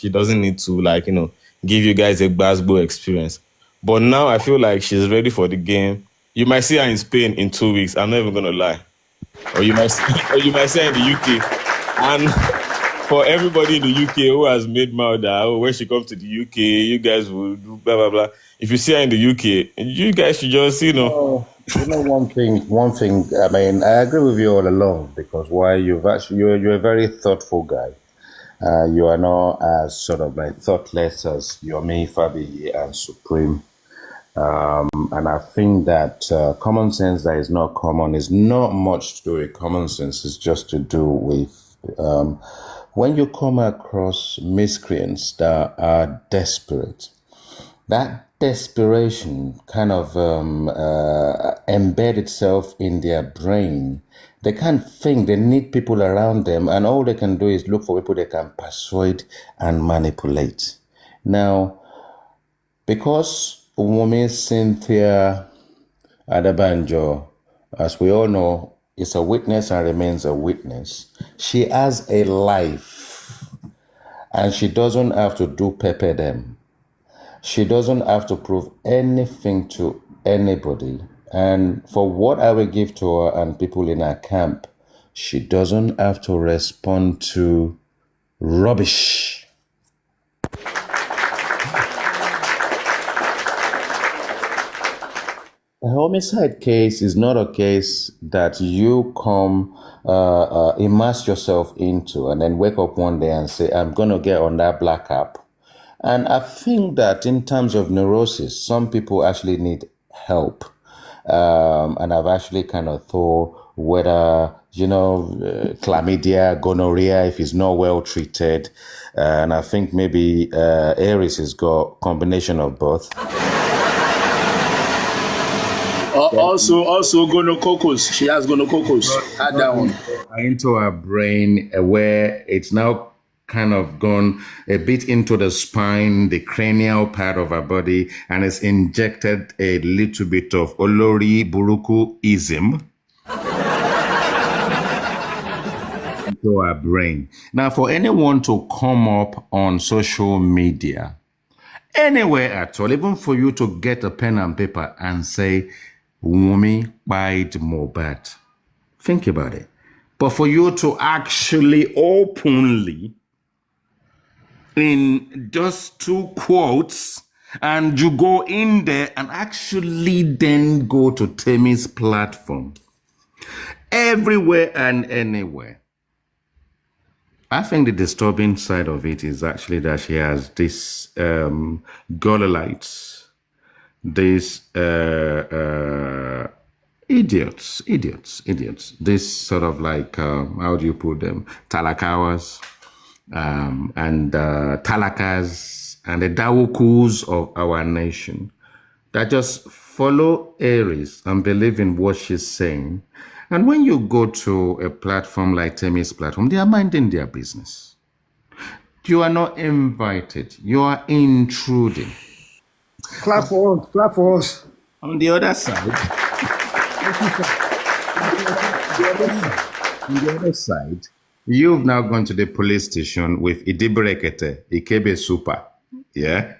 She doesn't need to like, give you guys a basketball experience. But now I feel like she's ready for the game. You might see her in Spain in 2 weeks. I'm not even gonna lie. Or you might or you might see her in the UK. And for everybody in the UK who has made mouth that when she comes to the UK, you guys will do blah blah blah. If you see her in the UK, you guys should just Oh, one thing. I mean, I agree with you all along because why you're a very thoughtful guy. You are not as sort of like thoughtless as Yomi, Fabi, and Supreme. And I think that common sense that is not common is not much to do with common sense. It's just to do with when you come across miscreants that are desperate. That desperation kind of embed itself in their brain. They can't think. They need people around them, and all they can do is look for people they can persuade and manipulate. Now, because Wumi Cynthia Adebanjo, as we all know, is a witness and remains a witness, she has a life, and she doesn't have to do pepper them. She doesn't have to prove anything to anybody. And for what I will give to her and people in her camp, she doesn't have to respond to rubbish. A homicide case is not a case that you come immerse yourself into and then wake up one day and say, I'm going to get on that black app. And I think that in terms of neurosis, some people actually need help. And I've actually kind of thought whether, chlamydia, gonorrhea, if it's not well treated. And I think maybe Aries has got combination of both. Also gonococos. She has gonococos. Add that one. Into her brain where it's now kind of gone a bit into the spine, the cranial part of her body, and it's injected a little bit of Olori Buruku-ism into her brain. Now, for anyone to come up on social media, anywhere at all, even for you to get a pen and paper and say, Wumi bite Mohbad, think about it. But for you to actually openly, in just 2 quotes, and you go in there and actually then go to Temi's platform, everywhere and anywhere. I think the disturbing side of it is actually that she has this Goliaths, these idiots, this sort of like, how do you put them, Talakawas, and Talakas, and the Dawukus of our nation that just follow Aries and believe in what she's saying. And when you go to a platform like Temi's platform, they are minding their business. You are not invited. You are intruding. Clap for us. On the other side, you've now gone to the police station with Idibrekete, Ikebe Super. Yeah?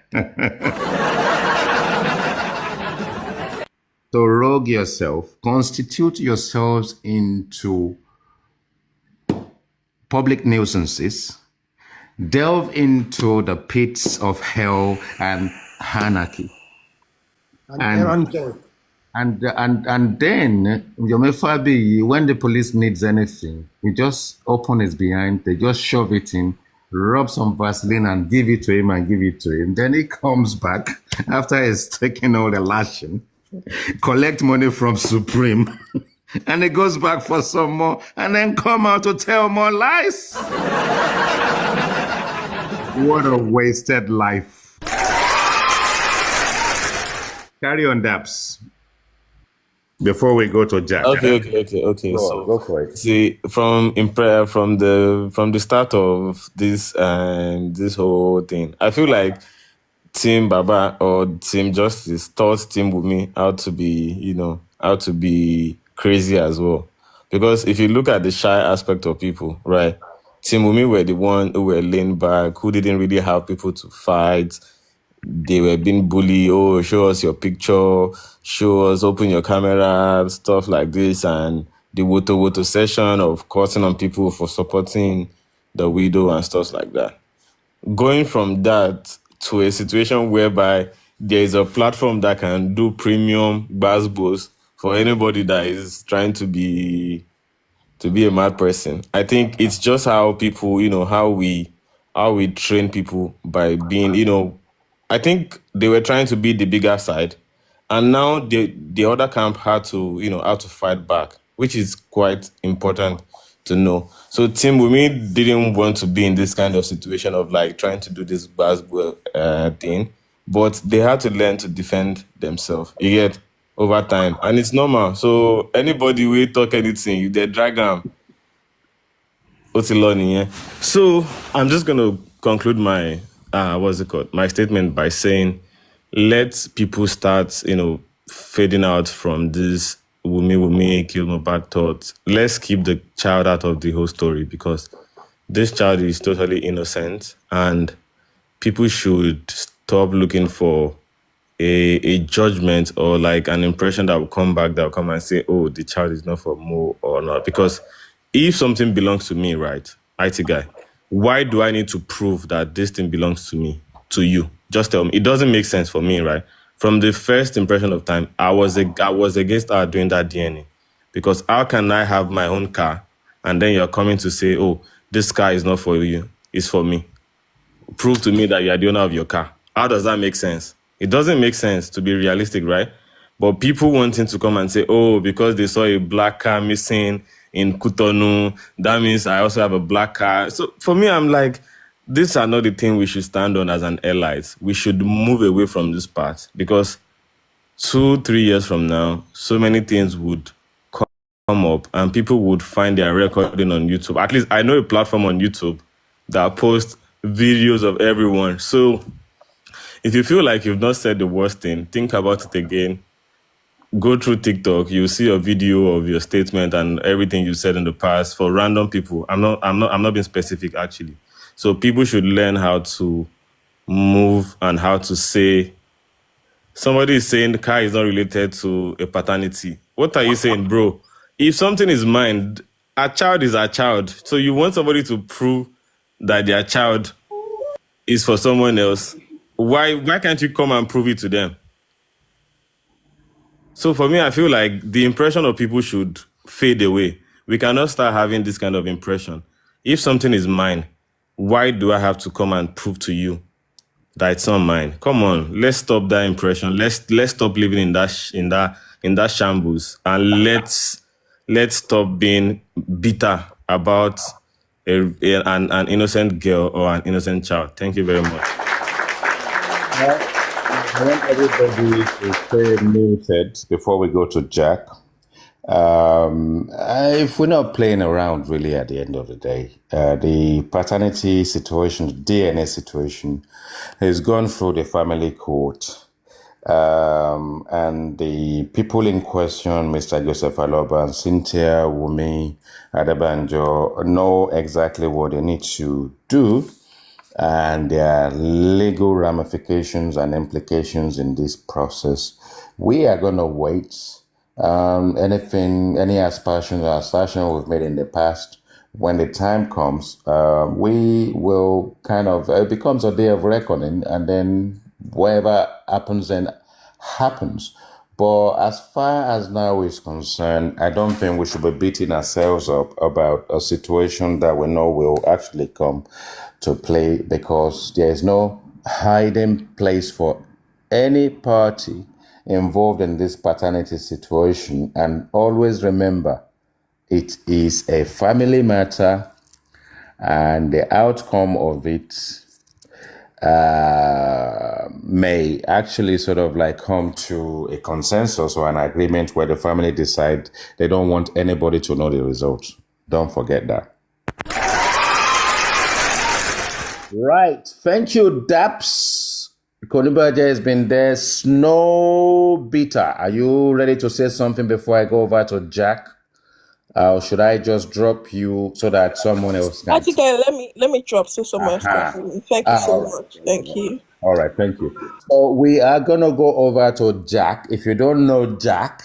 So rogue yourself, constitute yourselves into public nuisances, delve into the pits of hell and anarchy. And then, Yomefabi, when the police needs anything, you just open his behind, they just shove it in, rub some Vaseline and give it to him. Then he comes back after he's taken all the lashing, collect money from Supreme, and he goes back for some more, and then come out to tell more lies. What a wasted life. Carry on, Daps. Before we go to Jack. Okay. Go for it. See, from the start of this whole thing, I feel like Team Baba or Team Justice taught Team Wumi how to be crazy as well. Because if you look at the shy aspect of people, right? Team Wumi were the one who were laying back, who didn't really have people to fight. They were being bullied. Oh, show us your picture, show us, open your camera, stuff like this. And the Woto Woto session of cutting on people for supporting the widow and stuff like that. Going from that to a situation whereby there is a platform that can do premium basketballs for anybody that is trying to be a mad person. I think it's just how people, how we train people by being, I think they were trying to be the bigger side, and now the other camp had to, how to fight back, which is quite important to know. So Team Wumi didn't want to be in this kind of situation of like trying to do this basketball thing, but they had to learn to defend themselves. You get over time, and it's normal. So anybody will talk anything, you they drag them. Yeah. So I'm just gonna conclude my what's it called? My statement by saying let people start, fading out from this Wumi kill Mohbad thoughts. Let's keep the child out of the whole story because this child is totally innocent and people should stop looking for a judgment or like an impression that will come back that will come and say, oh, the child is not for Mo or not. Because if something belongs to me, right, IT guy, why do I need to prove that this thing belongs to me, to you? Just tell me. It doesn't make sense for me, right? From the first impression of time, I was against her doing that DNA. Because how can I have my own car and then you're coming to say, oh, this car is not for you, it's for me? Prove to me that you are the owner of your car. How does that make sense? It doesn't make sense, to be realistic, right? But people wanting to come and say, oh, because they saw a black car missing in Cotonou, that means I also have a black car. So for me, I'm like, these are not the thing we should stand on as an allies. We should move away from this part because 2-3 years from now, so many things would come up and people would find their recording on YouTube. At least I know a platform on YouTube that posts videos of everyone. So if you feel like you've not said the worst thing, think about it again. Go through TikTok, you'll see a video of your statement and everything you said in the past for random people. I'm not being specific actually. So people should learn how to move and how to say. Somebody is saying the car is not related to a paternity. What are you saying, bro? If something is mine, a child is a child. So you want somebody to prove that their child is for someone else. Why can't you come and prove it to them? So for me, I feel like the impression of people should fade away. We cannot start having this kind of impression. If something is mine, why do I have to come and prove to you that it's not mine? Come on, let's stop that impression. Let's stop living in that shambles, and let's stop being bitter about an innocent girl or an innocent child. Thank you very much. I want everybody to stay muted before we go to Jack. If we're not playing around really at the end of the day, the paternity situation, the DNA situation has gone through the family court. And the people in question, Mr. Joseph Aloba and Cynthia Wumi Adebanjo, know exactly what they need to do and there are legal ramifications and implications in this process. We are going to wait. Any aspersion or assertion we've made in the past, when the time comes, we will kind of, it becomes a day of reckoning, and then whatever happens then happens. But as far as now is concerned, I don't think we should be beating ourselves up about a situation that we know will actually come to play, because there is no hiding place for any party involved in this paternity situation. And always remember, it is a family matter, and the outcome of it may actually sort of like come to a consensus or an agreement where the family decide they don't want anybody to know the results. Don't forget that. Right. Thank you, Daps. Konibaja has been there. Snow Bitter. Are you ready to say something before I go over to Jack? Should I just drop you so that someone else can? Actually, let me drop so someone else can Aha. hear me. Thank you Ah, so all right. much. Thank you. All right. Thank you. So we are gonna go over to Jack. If you don't know Jack,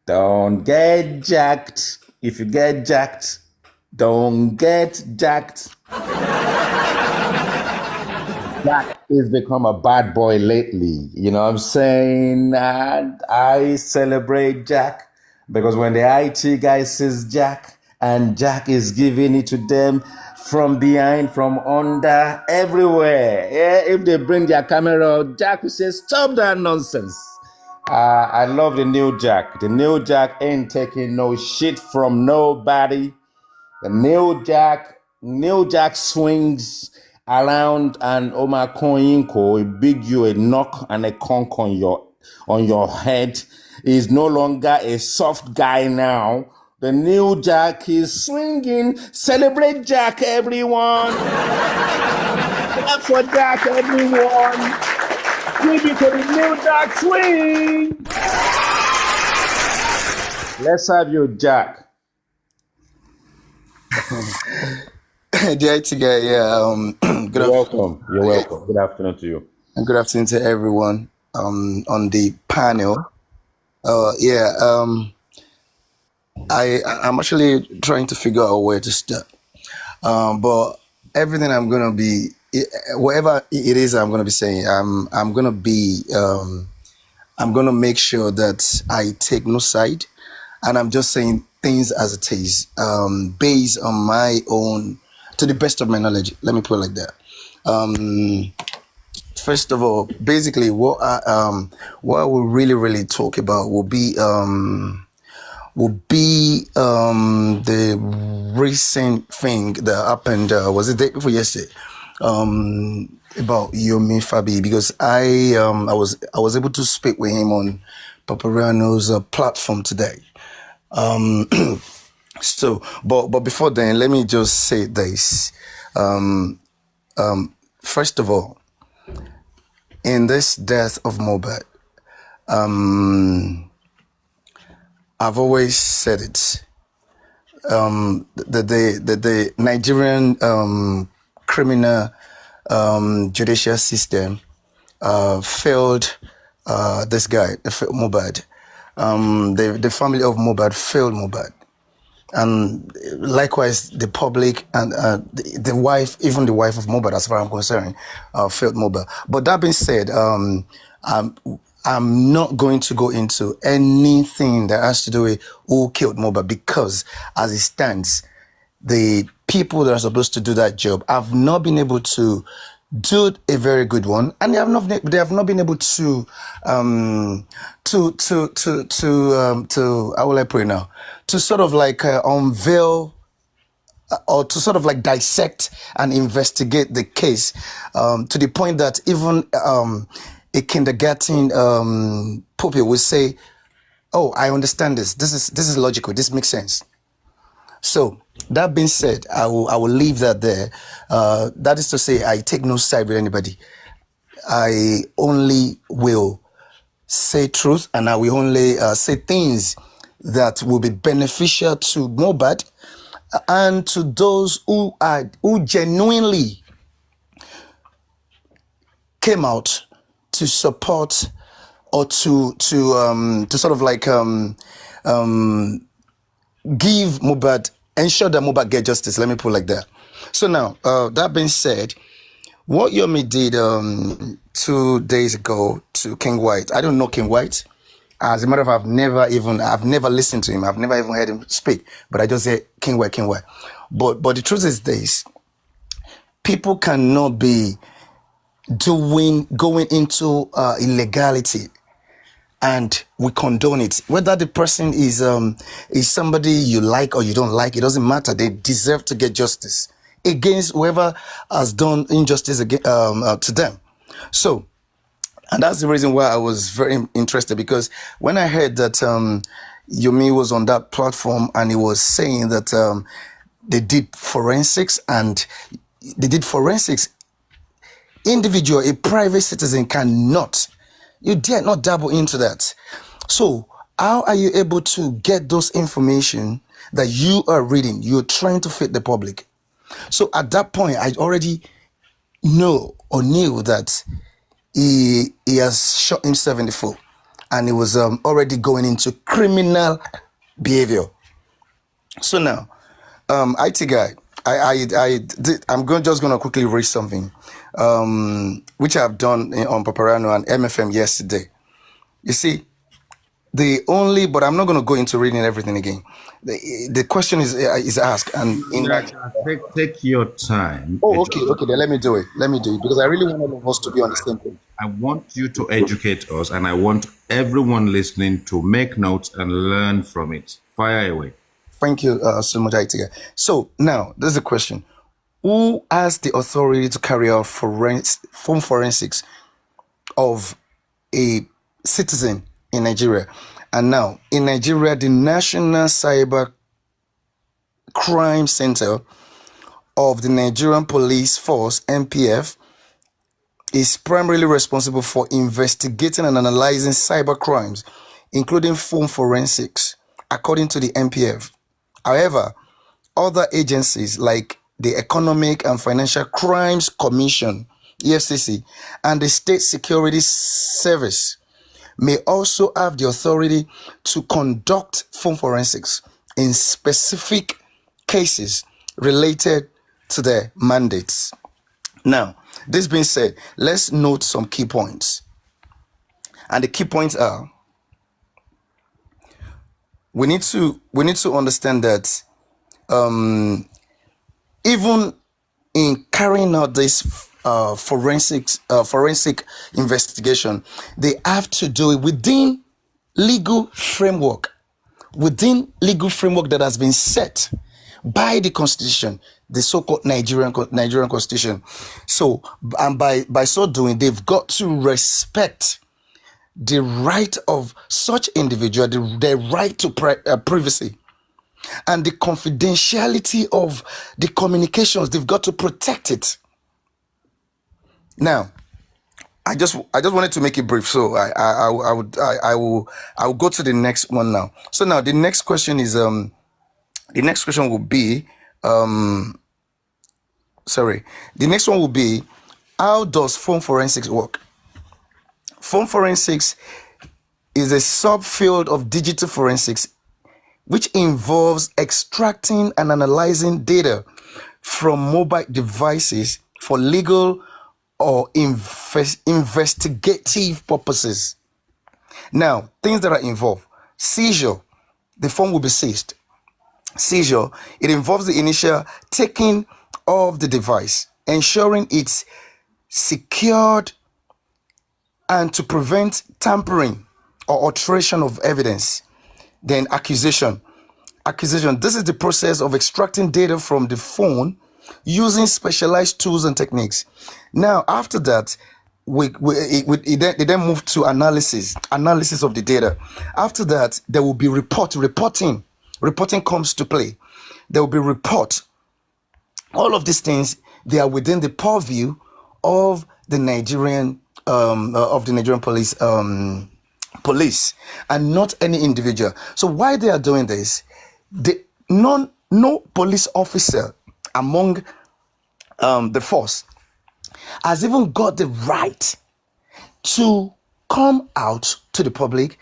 don't get jacked. If you get jacked, don't get jacked. Jack has become a bad boy lately. You know what I'm saying? And I celebrate Jack because when the IT guy says Jack and Jack is giving it to them from behind, from under, everywhere. Yeah, if they bring their camera out, Jack will say, stop that nonsense. I love the new Jack. The new Jack ain't taking no shit from nobody. The Neil Jack swings around and Omar Koyinko, a big you a knock and a conk on your head. Is no longer a soft guy now. The New Jack is swinging. Celebrate Jack, everyone. Clap for Jack, everyone. Give it to the New Jack swing. Let's have you, Jack. The IT guy, yeah. You're welcome. You're welcome. Good afternoon to you. Good afternoon to everyone on the panel. Yeah, I'm actually trying to figure out where to start. But everything I'm gonna be, whatever it is, I'm gonna be saying, I'm gonna be, I'm gonna make sure that I take no side, and I'm just saying things as it is, based on my own, to the best of my knowledge. Let me put it like that. First of all, basically, what I will really talk about will be the recent thing that happened. Was it the day before yesterday? About Yomi Fabi, because I was able to speak with him on Paparano's platform today. So, but before then, let me just say this. First of all, in this death of Mohbad, I've always said it. The Nigerian criminal judicial system failed this guy, Mohbad. The family of Mohbad failed Mohbad. And likewise, the public and the wife, even the wife of Mohbad, as far as I'm concerned, failed Mohbad. But that being said, I'm not going to go into anything that has to do with who killed Mohbad, because as it stands, the people that are supposed to do that job have not been able to do a very good one, and they have not been able to how will I put it now, to sort of like unveil or to sort of like dissect and investigate the case, to the point that even a kindergarten pupil will say, "Oh, I understand this. This is logical. This makes sense." So that being said, I will leave that there. That is to say, I take no side with anybody. I only will say truth, and I will only say things that will be beneficial to Mohbad and to those who genuinely came out to support or to sort of like give Mohbad, ensure that Mohbad get justice. Let me put it like that. So now, that being said, what Yomi did 2 days ago to King White, I don't know King White. As a matter of fact, I've never listened to him. I've never even heard him speak. But I just say King White, King White. But the truth is this: people cannot be going into illegality, and we condone it. Whether the person is somebody you like or you don't like, it doesn't matter. They deserve to get justice against whoever has done injustice to them. So, and that's the reason why I was very interested, because when I heard that Yomi was on that platform and he was saying that they did forensics, individual, a private citizen cannot, you dare not dabble into that. So how are you able to get those information that you are reading? You're trying to fit the public. So at that point, I already know or knew that he has shot himself in the foot, and he was already going into criminal behavior. So now, IT guy, I'm just gonna quickly read something, which I've done on Paparano and MFM yesterday. You see, but I'm not gonna go into reading everything again. The question is asked, and in Yeah, that. take your time. Oh, okay, then let me do it. Because I really want all of us to be on the same page. I want you to educate us, and I want everyone listening to make notes and learn from it. Fire away. Thank you so much, IT guy. So now, there's a question. Who has the authority to carry out phone forensics of a citizen in Nigeria? And now, in Nigeria, the National Cyber Crime Center of the Nigerian Police Force, NPF, is primarily responsible for investigating and analyzing cyber crimes, including phone forensics, according to the NPF. However, other agencies like the Economic and Financial Crimes Commission, EFCC, and the State Security Service may also have the authority to conduct phone forensics in specific cases related to their mandates. Now, this being said, let's note some key points. And the key points are, we need to understand that even in carrying out this forensic investigation, they have to do it within legal framework that has been set by the Constitution, the so-called Nigerian Constitution. So, and by so doing, they've got to respect the right of such individual, the right to privacy, and the confidentiality of the communications. They've got to protect it. Now, I just wanted to make it brief, so I will go to the next one now. So now the next question is the next question will be the next one will be, how does phone forensics work? Phone forensics is a subfield of digital forensics which involves extracting and analyzing data from mobile devices for legal or investigative purposes. Now, things that are involved: seizure, the phone will be seized. Seizure, it involves the initial taking of the device, ensuring it's secured, and to prevent tampering or alteration of evidence. Then acquisition, this is the process of extracting data from the phone using specialized tools and techniques. Now, after that, they then move to analysis of the data. After that, there will be reporting. Reporting comes to play. There will be report. All of these things, they are within the purview of the Nigerian police, and not any individual. So why they are doing this? No police officer among the force has even got the right to come out to the public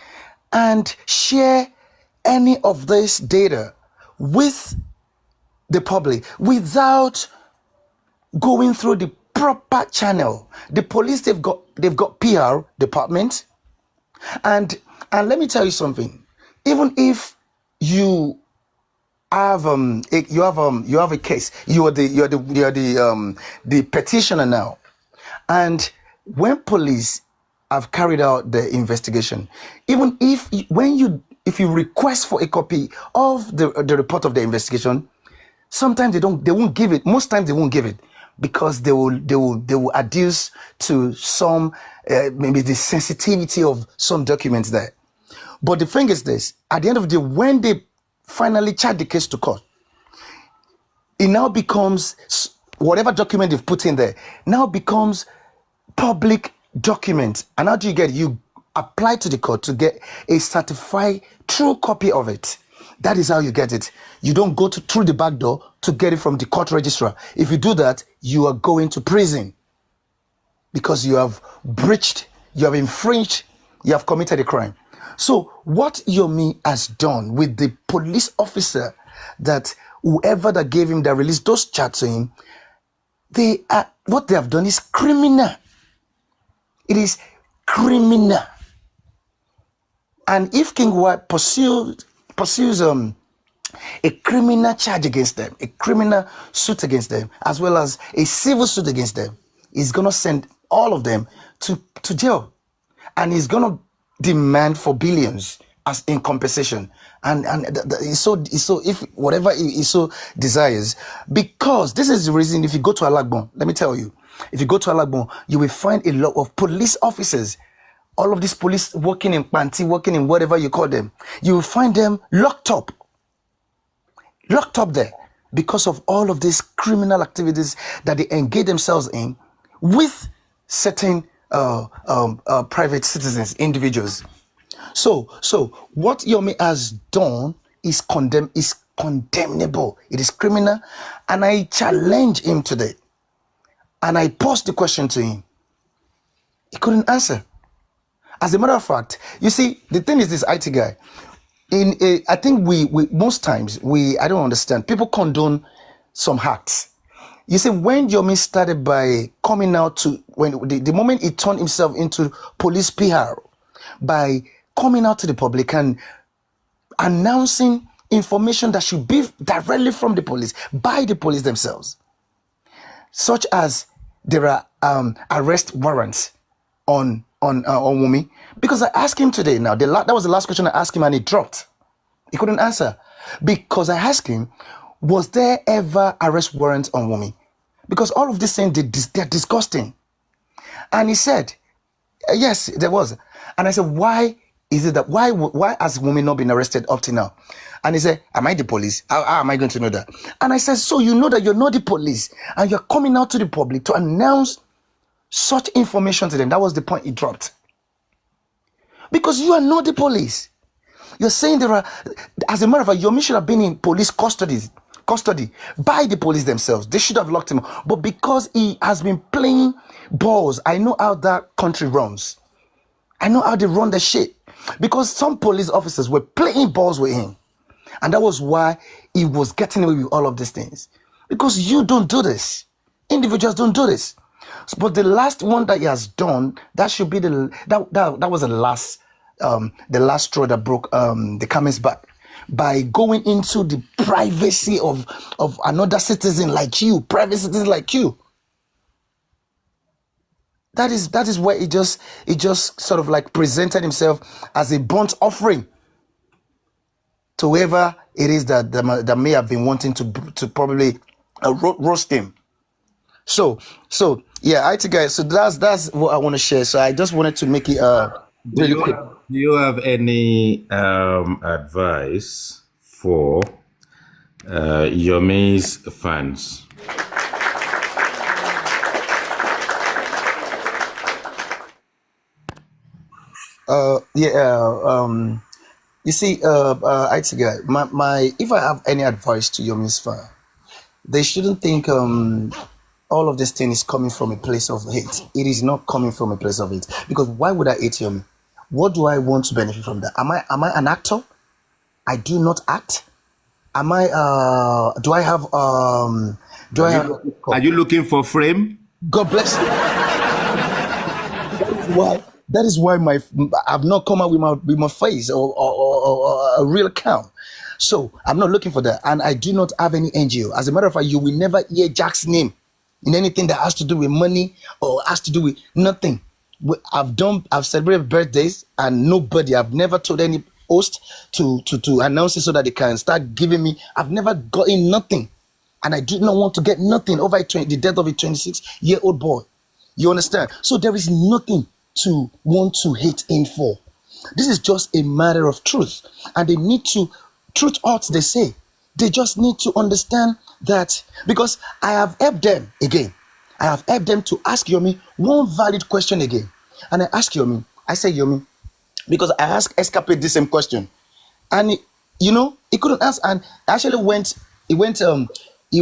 and share any of this data with the public without going through the proper channel. The police, they've got PR department, and let me tell you something. Even if you have a case, you're the petitioner now, and when police have carried out the investigation, even if you request for a copy of the report of the investigation, sometimes they won't give it. Most times they won't give it, because they will adduce to some maybe the sensitivity of some documents there. But the thing is this: at the end of the day, when they finally charge the case to court, it now becomes, whatever document they've put in there now becomes public document. And how do you get it? apply to the court to get a certified true copy of it. That is how you get it. You don't go through the back door to get it from the court registrar. If you do that, you are going to prison because you have breached, you have infringed, you have committed a crime. So what Yomi has done with the police officer, that whoever that gave him, that released those chats to him, what they have done is criminal. It is criminal. And if King White pursues a criminal charge against them, a criminal suit against them, as well as a civil suit against them, he's gonna send all of them to jail, and he's gonna demand for billions as in compensation. And so if whatever he so desires, because this is the reason. If you go to Alagbon, let me tell you, if you go to Alagbon, you will find a lot of police officers. All of these police working in Panti, working in whatever you call them, you will find them locked up there because of all of these criminal activities that they engage themselves in with certain private citizens, individuals. So what Yomi has done is condemnable. It is criminal, and I challenge him today. And I posed the question to him. He couldn't answer. As a matter of fact, you see, the thing is, this IT guy, I think we most times I don't understand. People condone some acts. You see, when Yomi started by coming out to, when the moment he turned himself into police PR, by coming out to the public and announcing information that should be directly from the police, by the police themselves, such as there are arrest warrants on Wumi. Because I asked him today, now that was the last question I asked him, and he dropped. He couldn't answer. Because I asked him, was there ever arrest warrants on Wumi? Because all of these things, they're disgusting. And he said, yes, there was. And I said, why is it that, why has Wumi not been arrested up to now? And he said, am I the police? How am I going to know that? And I said, so you know that you're not the police, and you're coming out to the public to announce such information to them. That was the point he dropped. Because you are not the police. You're saying there are, as a matter of fact, Yomi should have been in police custody by the police themselves. They should have locked him up. But because he has been playing balls, I know how that country runs. I know how they run the shit. Because some police officers were playing balls with him. And that was why he was getting away with all of these things. Because you don't do this. Individuals don't do this. But the last one that he has done, that should be that was the last straw that broke the camel's back, by going into the privacy of another citizen like you, private citizen like you. That is where he just sort of like presented himself as a burnt offering to whoever it is that may have been wanting to probably roast him. So yeah, IT guys. So that's what I want to share. So I just wanted to make it really quick. Do you have any advice for Yomi's fans? You see, IT guy, my if I have any advice to Yomi's fan, they shouldn't think all of this thing is coming from a place of hate. It is not coming from a place of hate. Because why would I hate Yomi? What do I want to benefit from that? Am I an actor? I do not act. Am I do I have Are you looking for fame? God bless you. That is why I've not come out with my face or a real account. So I'm not looking for that, and I do not have any NGO. As a matter of fact, you will never hear Jack's name in anything that has to do with money or has to do with nothing. I've celebrated birthdays, and I've never told any host to announce it so that they can start giving me. I've never gotten nothing, and I do not want to get nothing over the death of a 26-year-old boy. You understand? So there is nothing to want to hate in for. This is just a matter of truth, and they need to truth hurts, they say. They just need to understand that, because I have helped them again. I have helped them to ask Yomi one valid question again. And I ask Yomi, I say, Yomi, because I asked Escapade the same question, and he couldn't answer, and actually he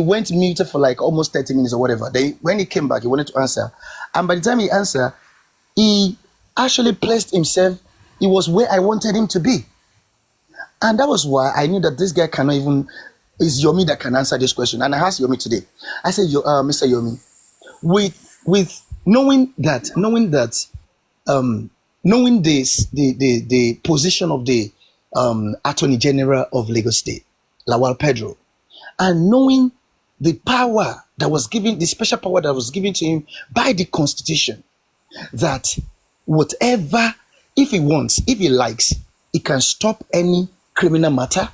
went muted for like almost 30 minutes or whatever. Then when he came back, he wanted to answer, and by the time he answered, he actually placed himself. He was where I wanted him to be, and that was why I knew that this guy cannot even. It's Yomi that can answer this question, and I asked Yomi today. I said, Mr. Yomi, with knowing this the position of the Attorney General of Lagos State, Lawal Pedro, and knowing the power that was given, the special power that was given to him by the Constitution, that whatever, if he wants, if he likes, he can stop any criminal matter,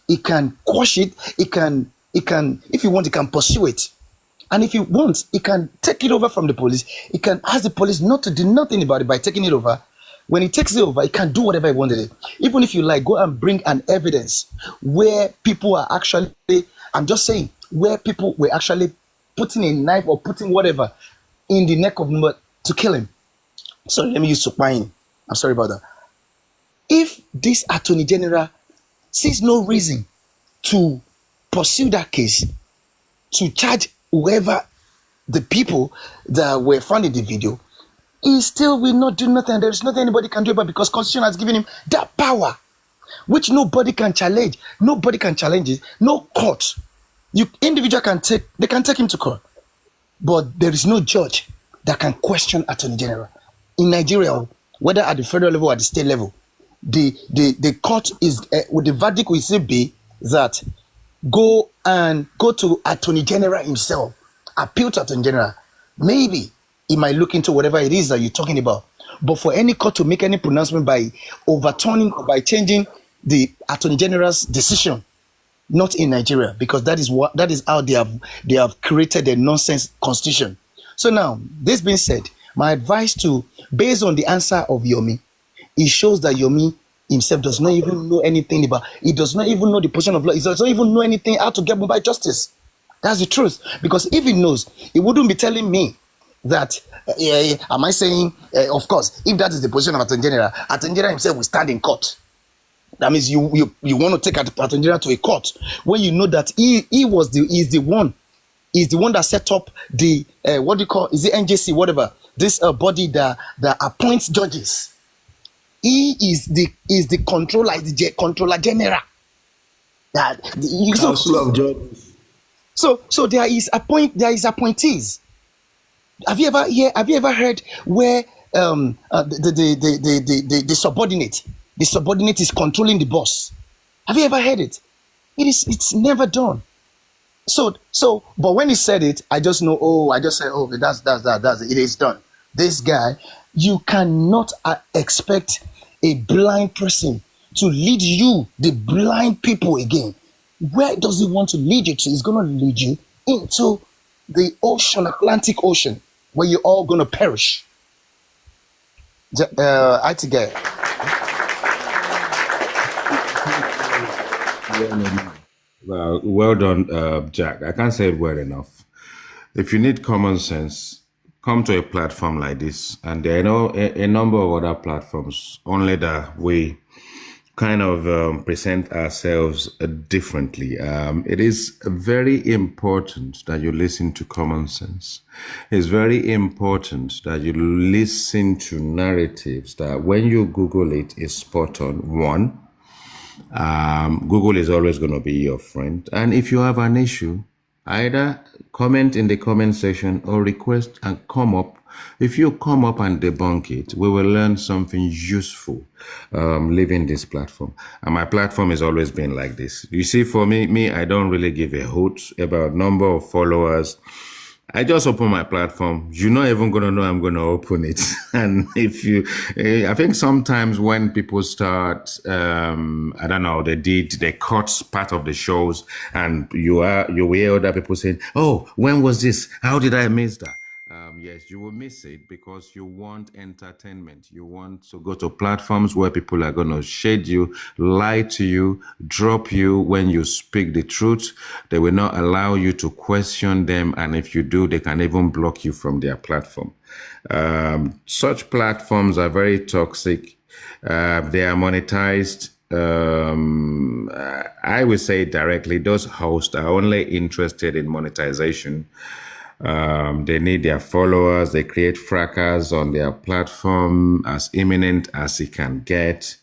he can quash it, he can, if he wants, he can pursue it. And if he wants, he can take it over from the police. He can ask the police not to do nothing about it by taking it over. When he takes it over, he can do whatever he wanted it. Even if you like, go and bring an evidence where people are actually, I'm just saying, where people were actually putting a knife or putting whatever in the neck of Mohbad to kill him. Sorry, let me use Sukmain. I'm sorry about that. If this Attorney General sees no reason to pursue that case, to charge whoever the people that were found in the video, he still will not do nothing. There is nothing anybody can do about it, because Constitution has given him that power, which nobody can challenge. Nobody can challenge it. No court. Individual can take him to court, but there is no judge that can question Attorney General in Nigeria, whether at the federal level or at the state level. The court is with the verdict will still be that go to Attorney General himself, appeal to Attorney General. Maybe he might look into whatever it is that you're talking about. But for any court to make any pronouncement by overturning or by changing the Attorney General's decision, not in Nigeria, because that is how they have created a nonsense constitution. So now, this being said, my advice based on the answer of Yomi, it shows that Yomi himself does not even know anything about. He does not even know the position of law. He does not even know anything how to get Mohbad justice. That's the truth. Because if he knows, he wouldn't be telling me that. Am I saying? Of course, if that is the position of Attorney General himself will stand in court. That means you want to take Attorney General to a court when you know that he's the one that set up the what do you call, is it NJC, whatever, this body that appoints judges. He is the controller, is the controller general. Council of Judges. So there is appointees. Have you ever heard where the subordinate is controlling the boss? Have you ever heard it? It's never done. So but when he said it, I just know, that's it. It is done. This guy, you cannot expect a blind person to lead you, the blind people, again. Where does he want to lead you to? He's going to lead you into the ocean, Atlantic Ocean, where you're all going to perish. I Well done, Jack. I can't say it well enough. If you need common sense, come to a platform like this, and there are a number of other platforms, only that we kind of present ourselves differently. It is very important that you listen to common sense. It's very important that you listen to narratives that when you Google it is spot on. One, Google is always going to be your friend. And if you have an issue, either comment in the comment section or request and come up. If you come up and debunk it, we will learn something useful leaving this platform. And my platform has always been like this. You see, for me, I don't really give a hoot about number of followers. I just open my platform. You're not even going to know I'm going to open it. And I think sometimes when people start, I don't know, they cut part of the shows, and you hear other people saying, oh, when was this? How did I miss that? Yes, you will miss it because you want entertainment. You want to go to platforms where people are going to shade you, lie to you, drop you when you speak the truth. They will not allow you to question them. And if you do, they can even block you from their platform. Such platforms are very toxic. They are monetized. I would say directly, those hosts are only interested in monetization. They need their followers. They create fracas on their platform as imminent as it can get.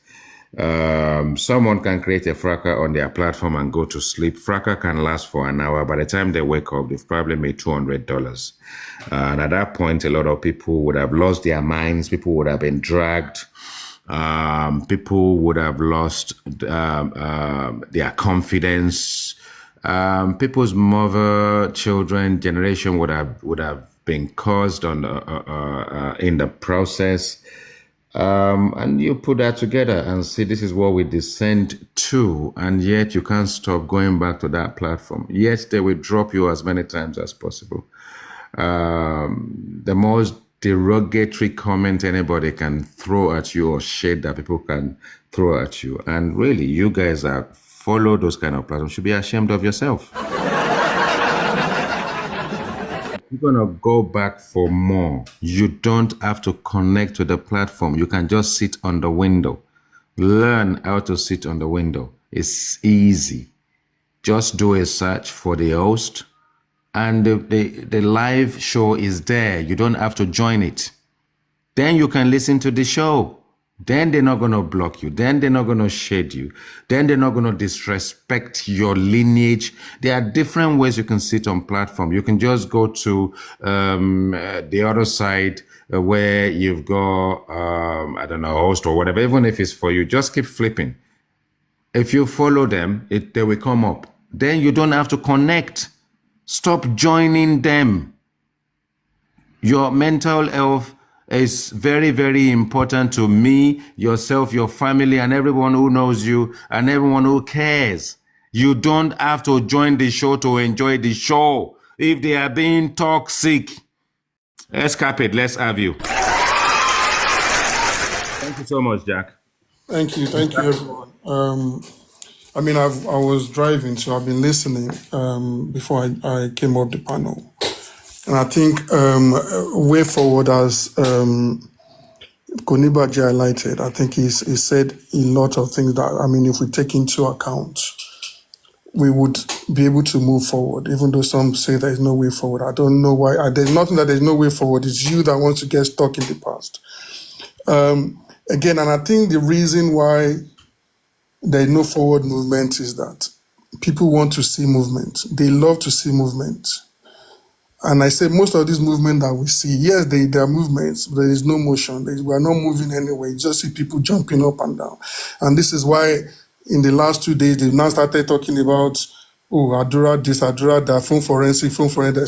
Someone can create a fracas on their platform and go to sleep. Fracas can last for an hour. By the time they wake up, they've probably made $200. And at that point, a lot of people would have lost their minds. People would have been dragged. People would have lost their confidence. People's mother, children, generation would have been caused on in the process. And you put that together and see this is what we descend to, and yet you can't stop going back to that platform. Yet they will drop you as many times as possible. The most derogatory comment anybody can throw at you or shade that people can throw at you. And really, you guys that follow those kind of platforms should be ashamed of yourself. You're going to go back for more. You don't have to connect to the platform. You can just sit on the window. Learn how to sit on the window. It's easy. Just do a search for the host, and the live show is there. You don't have to join it. Then you can listen to the show. Then they're not going to block you. Then they're not going to shade you. Then they're not going to disrespect your lineage. There are different ways you can sit on platform. You can just go to the other side where you've got, I don't know, host or whatever. Even if it's for you, just keep flipping. If you follow them, they will come up. Then you don't have to connect. Stop joining them. Your mental health is very, very important to me, yourself, your family, and everyone who knows you, and everyone who cares. You don't have to join the show to enjoy the show. If they are being toxic, escape it. Let's have you. Thank you so much, Jack. Thank you, everyone. I mean, I was driving, so I've been listening before I came up the panel. And I think way forward, as Konibaji highlighted, I think he said a lot of things that, I mean, if we take into account, we would be able to move forward, even though some say there is no way forward. I don't know why. There's nothing that there's no way forward. It's you that wants to get stuck in the past. Again, and I think the reason why there is no forward movement is that people want to see movement. They love to see movement. And I say most of these movements that we see, yes, they are movements, but there is no motion. We are not moving anyway. You just see people jumping up and down. And this is why in the last 2 days, they've now started talking about, oh, Adura this, Adura that, phone forensic.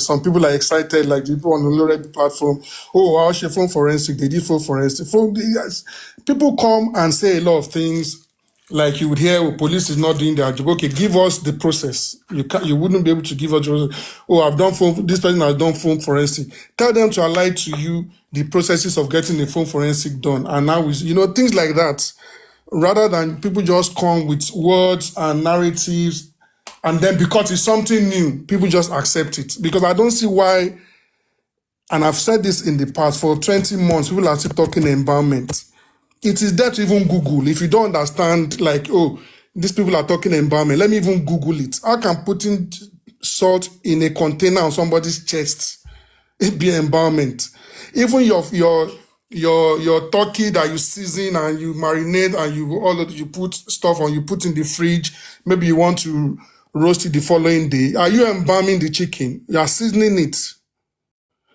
Some people are excited, like people on the low platform. Oh, I'll share phone forensic. They did phone forensic. Yes. People come and say a lot of things. Like you would hear, oh, police is not doing their job. Okay, give us the process. You wouldn't be able to give us the process. Oh, this person has done phone forensic. Tell them to allow to you the processes of getting the phone forensic done. And now, things like that. Rather than people just come with words and narratives, and then because it's something new, people just accept it. Because I don't see why, and I've said this in the past, for 20 months, people are still talking empowerment. It is there to even Google. If you don't understand, like, oh, these people are talking embalming, let me even Google it. How can putting salt in a container on somebody's chest it be embalmment? Even your turkey that you season and you marinate and you put stuff on, you put in the fridge. Maybe you want to roast it the following day. Are you embalming the chicken? You are seasoning it.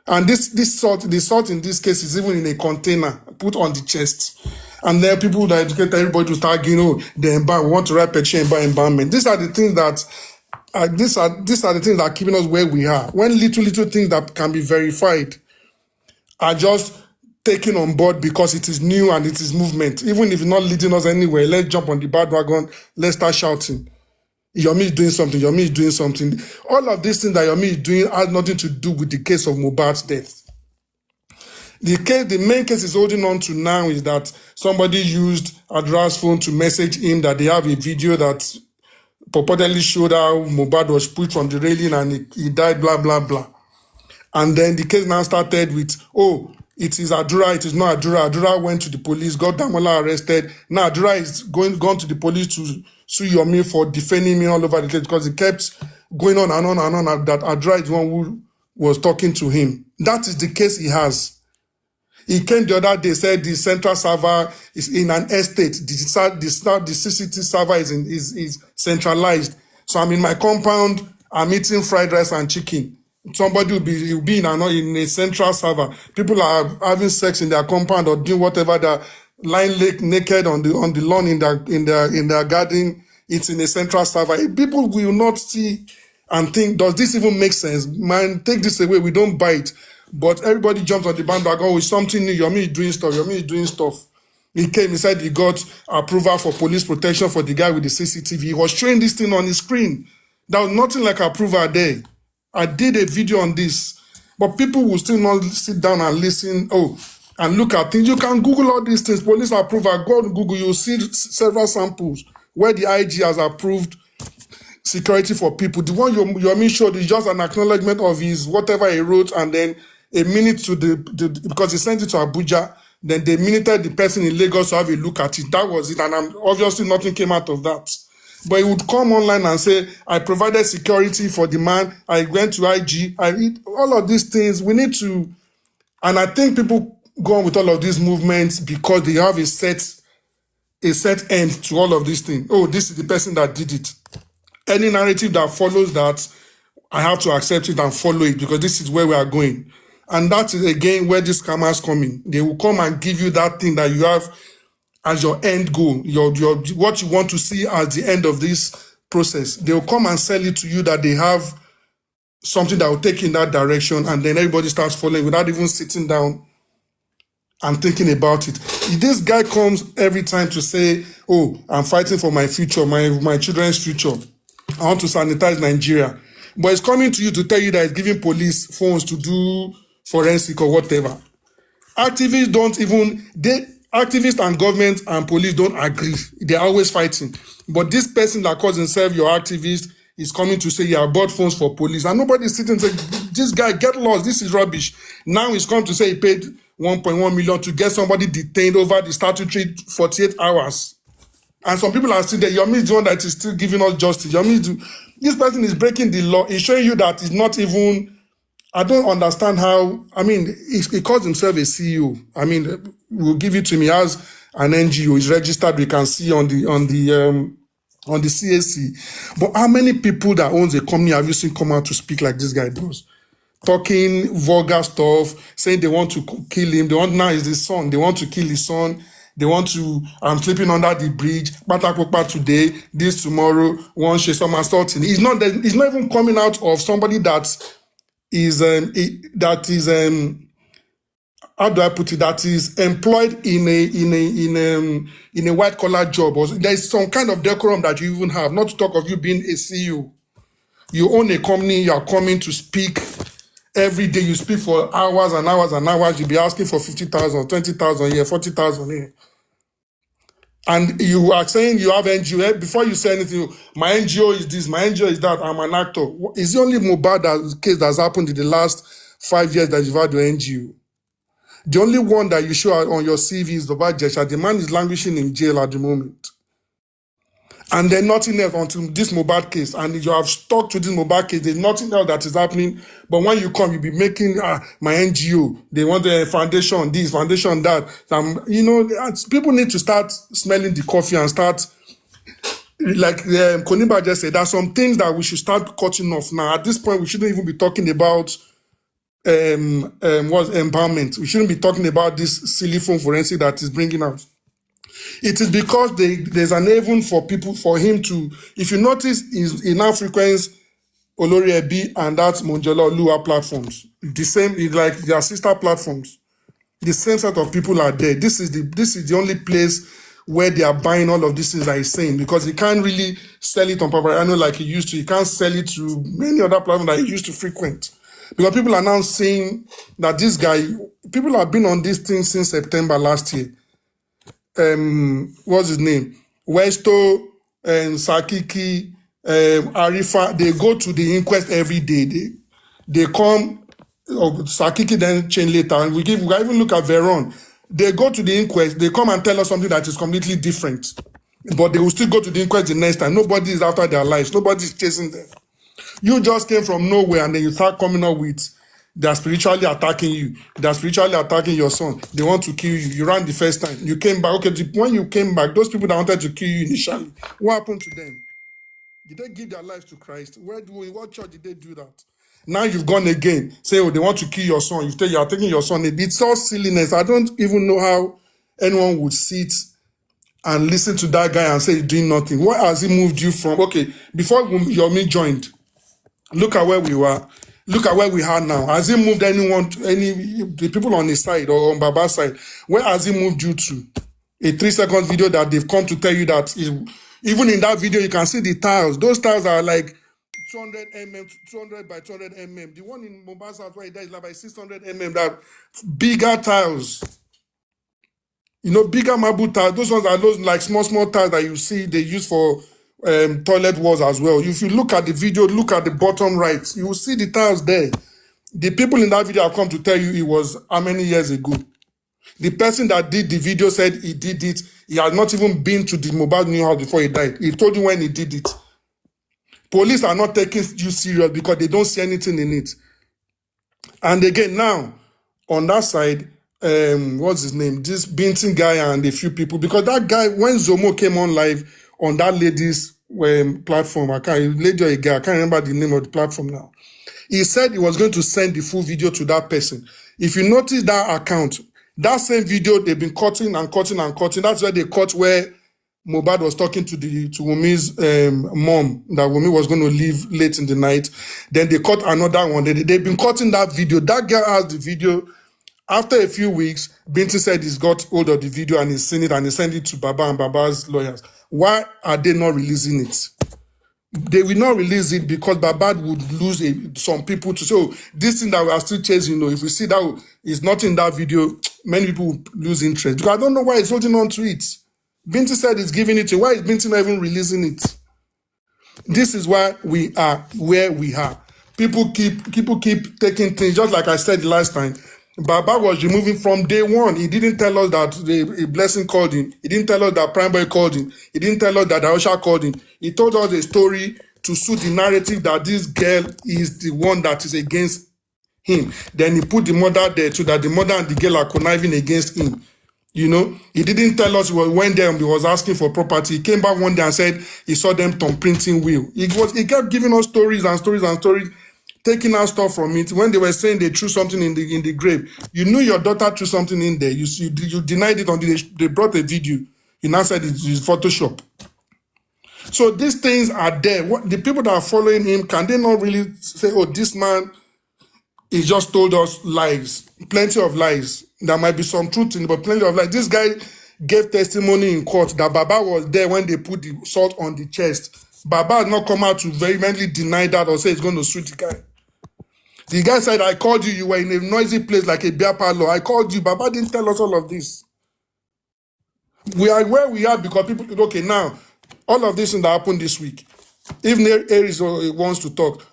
And the salt in this case is even in a container, put on the chest. And then people that educate everybody to start, the embalm, we want to write petition about embalmment. These are the things that these are the things that are keeping us where we are. When little things that can be verified are just taken on board because it is new and it is movement. Even if it's not leading us anywhere, let's jump on the bandwagon, let's start shouting. Yomi is doing something, Yomi is doing something. All of these things that Yomi is doing has nothing to do with the case of Mohbad's death. The main case is holding on to now is that somebody used Adra's phone to message him that they have a video that purportedly showed how Mohbad was pushed from the railing and he died, blah, blah, blah. And then the case now started with, oh, it is Adura, it is not Adura. Adura went to the police, got Damola arrested. Now Adura is gone to the police to sue Yomi for defending me all over the place because he kept going on and on and on that Adura is the one who was talking to him. That is the case he has. He came the other day, said the central server is in an estate. The CCTV server is centralized. So I'm in my compound, I'm eating fried rice and chicken. Somebody will be in a central server. People are having sex in their compound or doing whatever, they're lying naked on the lawn in their garden. It's in a central server. People will not see and think, does this even make sense? Man, take this away, we don't buy it. But everybody jumps on the bandwagon, oh, it's something new, Yomi is doing stuff, Yomi is doing stuff. He came, he said he got approval for police protection for the guy with the CCTV. He was showing this thing on his screen. There was nothing like approval there. I did a video on this, but people will still not sit down and listen, and look at things. You can Google all these things, police approval, go on Google, you'll see several samples where the IG has approved security for people. The one Yomi showed is just an acknowledgement of his whatever he wrote, and then a minute to because he sent it to Abuja, then they minuted the person in Lagos to have a look at it. That was it, and obviously nothing came out of that. But he would come online and say, I provided security for the man, I went to IG, all of these things. We need to, and I think people go on with all of these movements because they have a set end to all of these things. Oh, this is the person that did it. Any narrative that follows that, I have to accept it and follow it because this is where we are going. And that is again where these scammers come in. They will come and give you that thing that you have as your end goal, your what you want to see as the end of this process. They will come and sell it to you that they have something that will take in that direction, and then everybody starts following without even sitting down and thinking about it. This guy comes every time to say, oh, I'm fighting for my future, my children's future. I want to sanitize Nigeria. But it's coming to you to tell you that it's giving police phones to do forensic or whatever. Activists and government and police don't agree. They're always fighting. But this person that calls himself your activist is coming to say, yeah, I bought phones for police. And nobody's sitting and saying, this guy, get lost, this is rubbish. Now he's come to say he paid 1.1 million to get somebody detained over the statutory 48 hours. And some people are still there. Yomi is the one that is still giving us justice. This person is breaking the law. He's showing you that it's not even, I don't understand how, he calls himself a CEO. We'll give it to him. He has an NGO. He's registered. We can see on the CAC. But how many people that owns a company have you seen come out to speak like this guy does? Talking vulgar stuff, saying they want to kill him. Now is his son. They want to kill his son. They want to, I'm sleeping under the bridge, Patakokpa today, this tomorrow, one Shesom assaulting. It's not even coming out of somebody that is how do I put it, that is employed in a white collar job. Or there's some kind of decorum that you even have, not to talk of you being a CEO. You own a company, you are coming to speak every day, you speak for hours and hours and hours, you'll be asking for 50,000, 20,000 here, 40,000 here. And you are saying you have NGO. Before you say anything, my NGO is this, my NGO is that, I'm an actor. Is the only Mohbad case that's happened in the last 5 years that you've had your NGO? The only one that you show on your CV is the Jesha. The man is languishing in jail at the moment. And then nothing else until this Mohbad case. And you have stuck to this Mohbad case. There's nothing else that is happening. But when you come, you'll be making my NGO. They want the foundation, this, foundation, that. People need to start smelling the coffee and start, like Koniba just said, there's some things that we should start cutting off now. At this point, we shouldn't even be talking about what's empowerment. We shouldn't be talking about this silly phone forensic that is bringing out. It is because there's an haven for people, for him to, if you notice, he now frequents Olori Ebi and that Monjola Lua platforms. The same, like their sister platforms. The same set of people are there. This is the only place where they are buying all of these things that he's saying, because he can't really sell it on Paparano like he used to. He can't sell it to many other platforms that he used to frequent. Because people are now saying that this guy, people have been on this thing since September last year. What's his name? Westo, Sakiki, Arifa, they go to the inquest every day. They come, Sakiki then change later, and we even look at Veron. They go to the inquest, they come and tell us something that is completely different. But they will still go to the inquest the next time. Nobody is after their lives. Nobody is chasing them. You just came from nowhere and then you start coming up with they're spiritually attacking you. They're spiritually attacking your son. They want to kill you. You ran the first time. You came back. Okay, when you came back, those people that wanted to kill you initially, what happened to them? Did they give their lives to Christ? What church did they do that? Now you've gone again. Say, oh, they want to kill your son. You are taking your son. It's all silliness. I don't even know how anyone would sit and listen to that guy and say he's doing nothing. What has he moved you from? Okay, before Yomi joined, look at where we were. Look at where we are now. Has he moved anyone, the people on his side or on Baba's side? Where has he moved you to? A 3-second video that they've come to tell you that even in that video, you can see the tiles. Those tiles are like 200 mm, 200 by 200 mm. The one in Mohbad's house where he died is like by 600 mm. That bigger tiles. You know, bigger marble tiles. Those ones are those like small tiles that you see they use for toilet walls as well. If you look at the video, look at the bottom right, you will see the tiles there. The people in that video have come to tell you it was how many years ago. The person that did the video said he did it. He had not even been to the Mohbad new house before he died. He told you when he did it. Police are not taking you serious because they don't see anything in it. And again, now, on that side, what's his name? This Binting guy and a few people. Because that guy, when Zomo came on live on that lady's platform, lady or a guy, I can't remember the name of the platform now. He said he was going to send the full video to that person. If you notice that account, that same video, they've been cutting and cutting and cutting. That's where they cut where Mohbad was talking to Wumi's mom, that Wumi was going to leave late in the night. Then they cut another one. They've been cutting that video. That girl has the video. After a few weeks, Binti said he's got hold of the video and he's seen it and he sent it to Baba and Baba's lawyers. Why are they not releasing it? They will not release it because Baba would lose some people to say, oh, this thing that we are still chasing, if we see that is not in that video, many people will lose interest. Because I don't know why he's holding on to it. Binti said he's giving it to you. Why is Binti not even releasing it? This is why we are where we are. People keep taking things, just like I said the last time. Baba was removing from day one. He didn't tell us that a blessing called him. He didn't tell us that Prime Boy called him. He didn't tell us that Aosha called him. He told us a story to suit the narrative that this girl is the one that is against him. Then he put the mother there so that the mother and the girl are conniving against him. He didn't tell us he went there and he was asking for property. He came back one day and said he saw them thumbprinting will. He kept giving us stories and stories and stories, taking out stuff from it. When they were saying they threw something in the grave, you knew your daughter threw something in there. You denied it until they brought a video. You now said it's Photoshop. So these things are there. The people that are following him, can they not really say, oh, this man, he just told us lies, plenty of lies. There might be some truth in it, but plenty of lies. This guy gave testimony in court that Baba was there when they put the salt on the chest. Baba has not come out to vehemently deny that or say he's going to shoot the guy. The guy said, I called you. You were in a noisy place like a beer parlor. I called you. Baba didn't tell us all of this. We are where we are because people, okay, now, all of this thing that happened this week, if Aries wants to talk,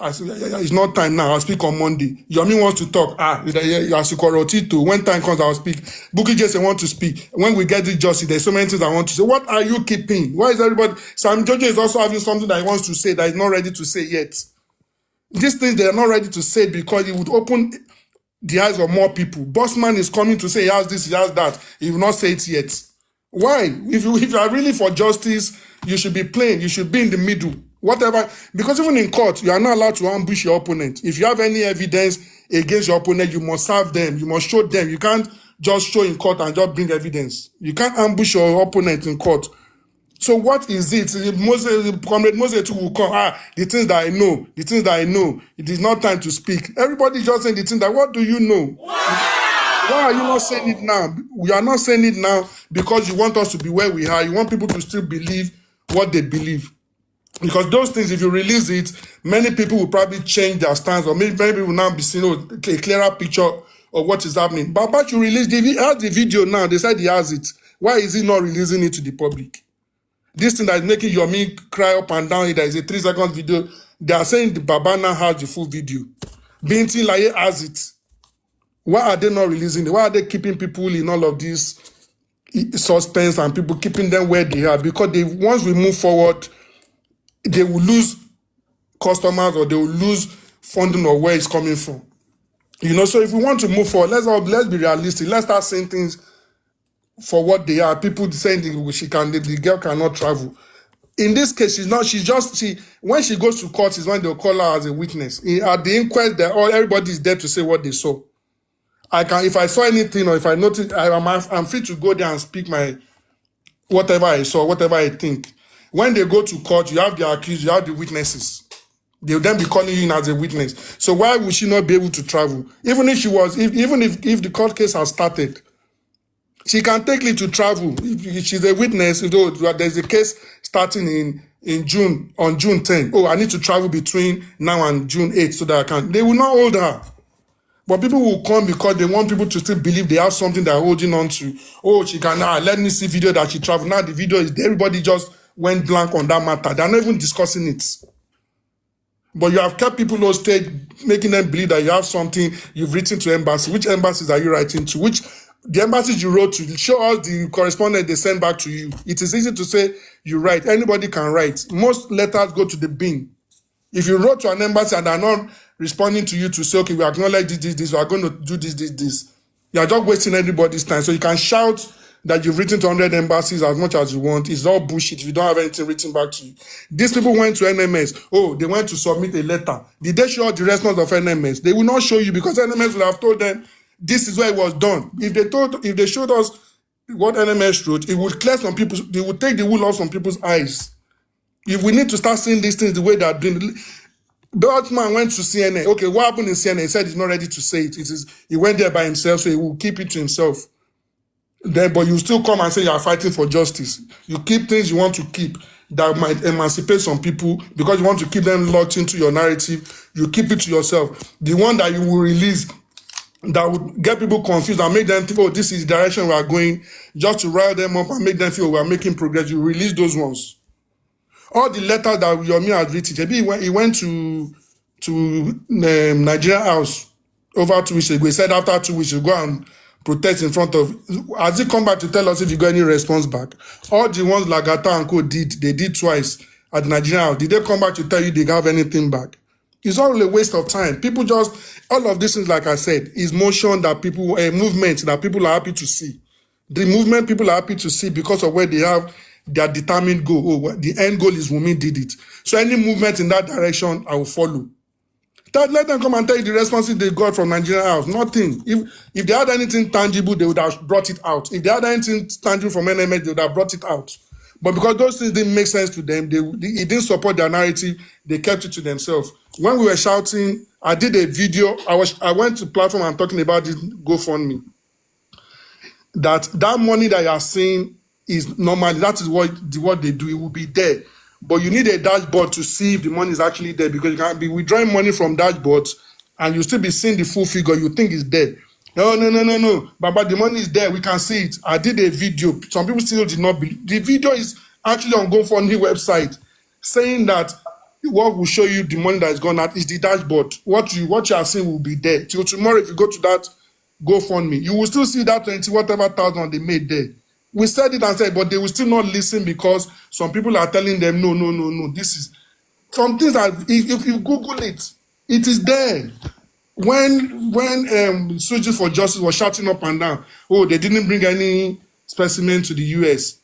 it's not time now, I'll speak on Monday. Yomi wants to talk, when time comes, I'll speak. Bukky Jesse wants to speak. When we get this justice, there's so many things I want to say. What are you keeping? Why is everybody? Sam Jojo is also having something that he wants to say that he's not ready to say yet. These things, they are not ready to say because it would open the eyes of more people. Bossman is coming to say he has this, he has that. He will not say it yet. Why? If you are really for justice, you should be plain. You should be in the middle. Whatever. Because even in court, you are not allowed to ambush your opponent. If you have any evidence against your opponent, you must serve them. You must show them. You can't just show in court and just bring evidence. You can't ambush your opponent in court. So what is it? Comrade Moses will come. The things that I know. The things that I know. It is not time to speak. Everybody just saying the things that, what do you know? Why are you not saying it now? We are not saying it now because you want us to be where we are. You want people to still believe what they believe. Because those things, if you release it, many people will probably change their stance, or maybe will now be seeing a clearer picture of what is happening. But you release the video now. They said he has it. Why is he not releasing it to the public? This thing that is making Yomi cry up and down, there is a 3-second video. They are saying the Baba now has the full video. Binti Laye has it. Why are they not releasing it? Why are they keeping people in all of this suspense and people keeping them where they are? Because once we move forward, they will lose customers or they will lose funding or where it's coming from. So if we want to move forward, let's be realistic. Let's start saying things for what they are. People saying the girl cannot travel. In this case, when she goes to court is when they'll call her as a witness. At the inquest, everybody is there to say what they saw. If I saw anything or if I noticed, I'm free to go there and speak my whatever I saw, whatever I think. When they go to court, you have the accused, you have the witnesses. They'll then be calling you in as a witness. So why would she not be able to travel? Even if if the court case has started, she can take leave to travel. If she's a witness, there's a case starting in June, on June 10. Oh, I need to travel between now and June 8 so that I can. They will not hold her. But people will come because they want people to still believe they have something they're holding on to. Oh, she can let me see video that she traveled. Now the video is everybody just went blank on that matter. They're not even discussing it. But you have kept people on stage, making them believe that you have something you've written to embassy. Which embassies are you writing to? The embassies you wrote to, show us the correspondence they send back to you. It is easy to say you write. Anybody can write. Most letters go to the bin. If you wrote to an embassy and they're not responding to you to say, okay, we acknowledge this, we are going to do this, you are just wasting everybody's time. So you can shout that you've written to 100 embassies as much as you want. It's all bullshit if you don't have anything written back to you. These people went to NMS. Oh, they went to submit a letter. Did they show the response of NMS? They will not show you because NMS will have told them this is where it was done. If they showed us what NMS wrote, it would clear some people, they would take the wool off some people's eyes. If we need to start seeing these things the way they are doing, Beltman went to CNN. Okay, what happened in CNN? He said he's not ready to say it. He went there by himself, so he will keep it to himself. But you still come and say you are fighting for justice. You keep things you want to keep that might emancipate some people because you want to keep them locked into your narrative. You keep it to yourself. The one that you will release that would get people confused and make them think, oh, this is the direction we are going, just to rile them up and make them feel we are making progress. You release those ones. All the letters that Yomi had written, maybe he went to Nigeria House over 2 weeks ago. He said after 2 weeks, you go and protest in front of. Has he come back to tell us if you got any response back? All the ones Lagata and Co they did twice at the Nigerian House. Did they come back to tell you they have anything back? It's all a waste of time. People all of these things, like I said, is motion that people, a movement that people are happy to see. The movement people are happy to see because of where they have their determined goal. Oh, the end goal is Wunmi did it. So any movement in that direction, I will follow. Let them come and tell you the responses they got from Nigerian House. Nothing. If they had anything tangible, they would have brought it out. If they had anything tangible from NMS, they would have brought it out. But because those things didn't make sense to them, it didn't support their narrative, they kept it to themselves. When we were shouting, I did a video. I went to platform and talking about this GoFundMe. That money that you are seeing is normally, that is what they do. It will be there. But you need a dashboard to see if the money is actually there, because you can be withdrawing money from dashboards and you still be seeing the full figure. You think it's there. No. But the money is there. We can see it. I did a video. Some people still did not believe. The video is actually on GoFundMe website saying that what will show you the money that is gone out is the dashboard. What you are seeing will be there. Till tomorrow, if you go to that GoFundMe, you will still see that 20 whatever thousand they made there. We said it and said, but they will still not listen because some people are telling them, no. This is some things that if you Google it, it is there. When Soldiers for Justice was shouting up and down, oh, they didn't bring any specimen to the US.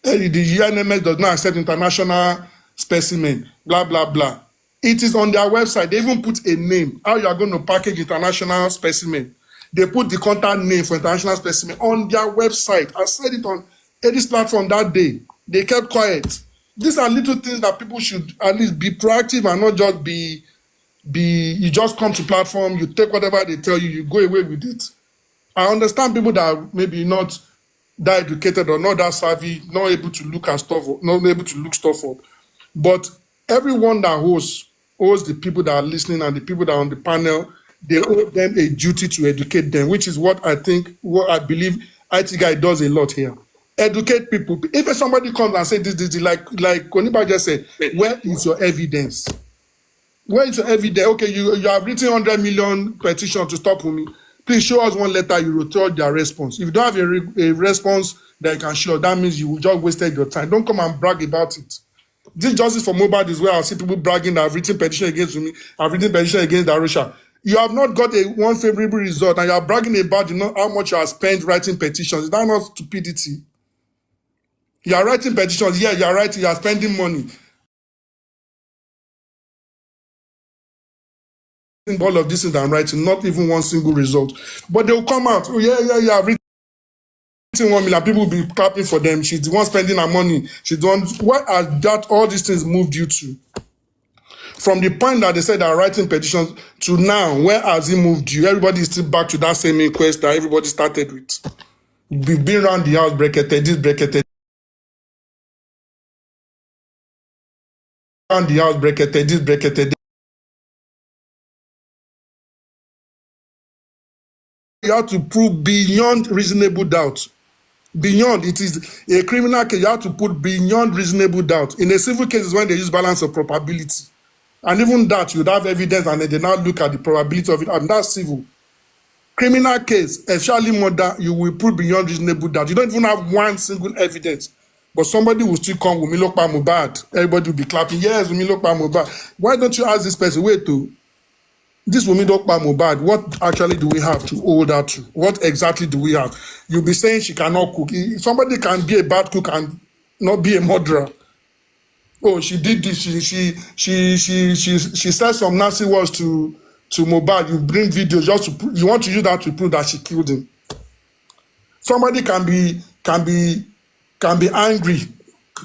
The UNMS does not accept international specimen, blah, blah, blah. It is on their website. They even put a name, how you are going to package international specimen. They put the contact name for international specimen on their website. I said it on Eddie's platform that day. They kept quiet. These are little things that people should at least be proactive and not just be you just come to platform, you take whatever they tell you, you go away with it. I understand people that are maybe not that educated or not that savvy, not able to look at stuff, not able to look stuff up. But everyone that hosts the people that are listening and the people that are on the panel, they owe them a duty to educate them, which is what I believe IT Guy does a lot here. Educate people. If somebody comes and says this, like Koniba just said, where is your evidence? Where is your evidence? Okay, you have written 100 million petition to stop me. Please show us one letter you wrote to their response. If you don't have a response that you can show, that means you just wasted your time. Don't come and brag about it. This justice for Mohbad is where I see people bragging that I've written petition against me, I've written petition against Darusha. You have not got one favorable result, and you are bragging about how much you have spent writing petitions. Is that not stupidity? You are writing petitions, yeah, you are writing, you are spending money. All of this things I'm writing, not even one single result. But they'll come out, oh, yeah, I've written 1 million, people will be clapping for them. She's the one spending her money. She's the one. What has that all these things moved you to? From the point that they said they're writing petitions to now, where has it moved you? Everybody is still back to that same inquest that everybody started with. We've been around the house, bracketed, this bracketed, around the house, bracketed, this bracketed. You have to prove beyond reasonable doubt. Beyond, it is a criminal case, you have to put beyond reasonable doubt. In a civil case is when they use balance of probability. And even that, you'd have evidence and they now look at the probability of it, and that's civil. Criminal case, especially murder, you will put beyond reasonable doubt. You don't even have one single evidence. But somebody will still come, Wunmi ló pa Mohbad. Everybody will be clapping, yes, Wunmi ló pa Mohbad. Why don't you ask this person, wait, this Wunmi ló pa Mohbad, what actually do we have to hold her to? What exactly do we have? You'll be saying she cannot cook. Somebody can be a bad cook and not be a murderer. Oh, she did this. She said some nasty words to Mohbad. You bring videos just to you want to use that to prove that she killed him. Somebody can be angry,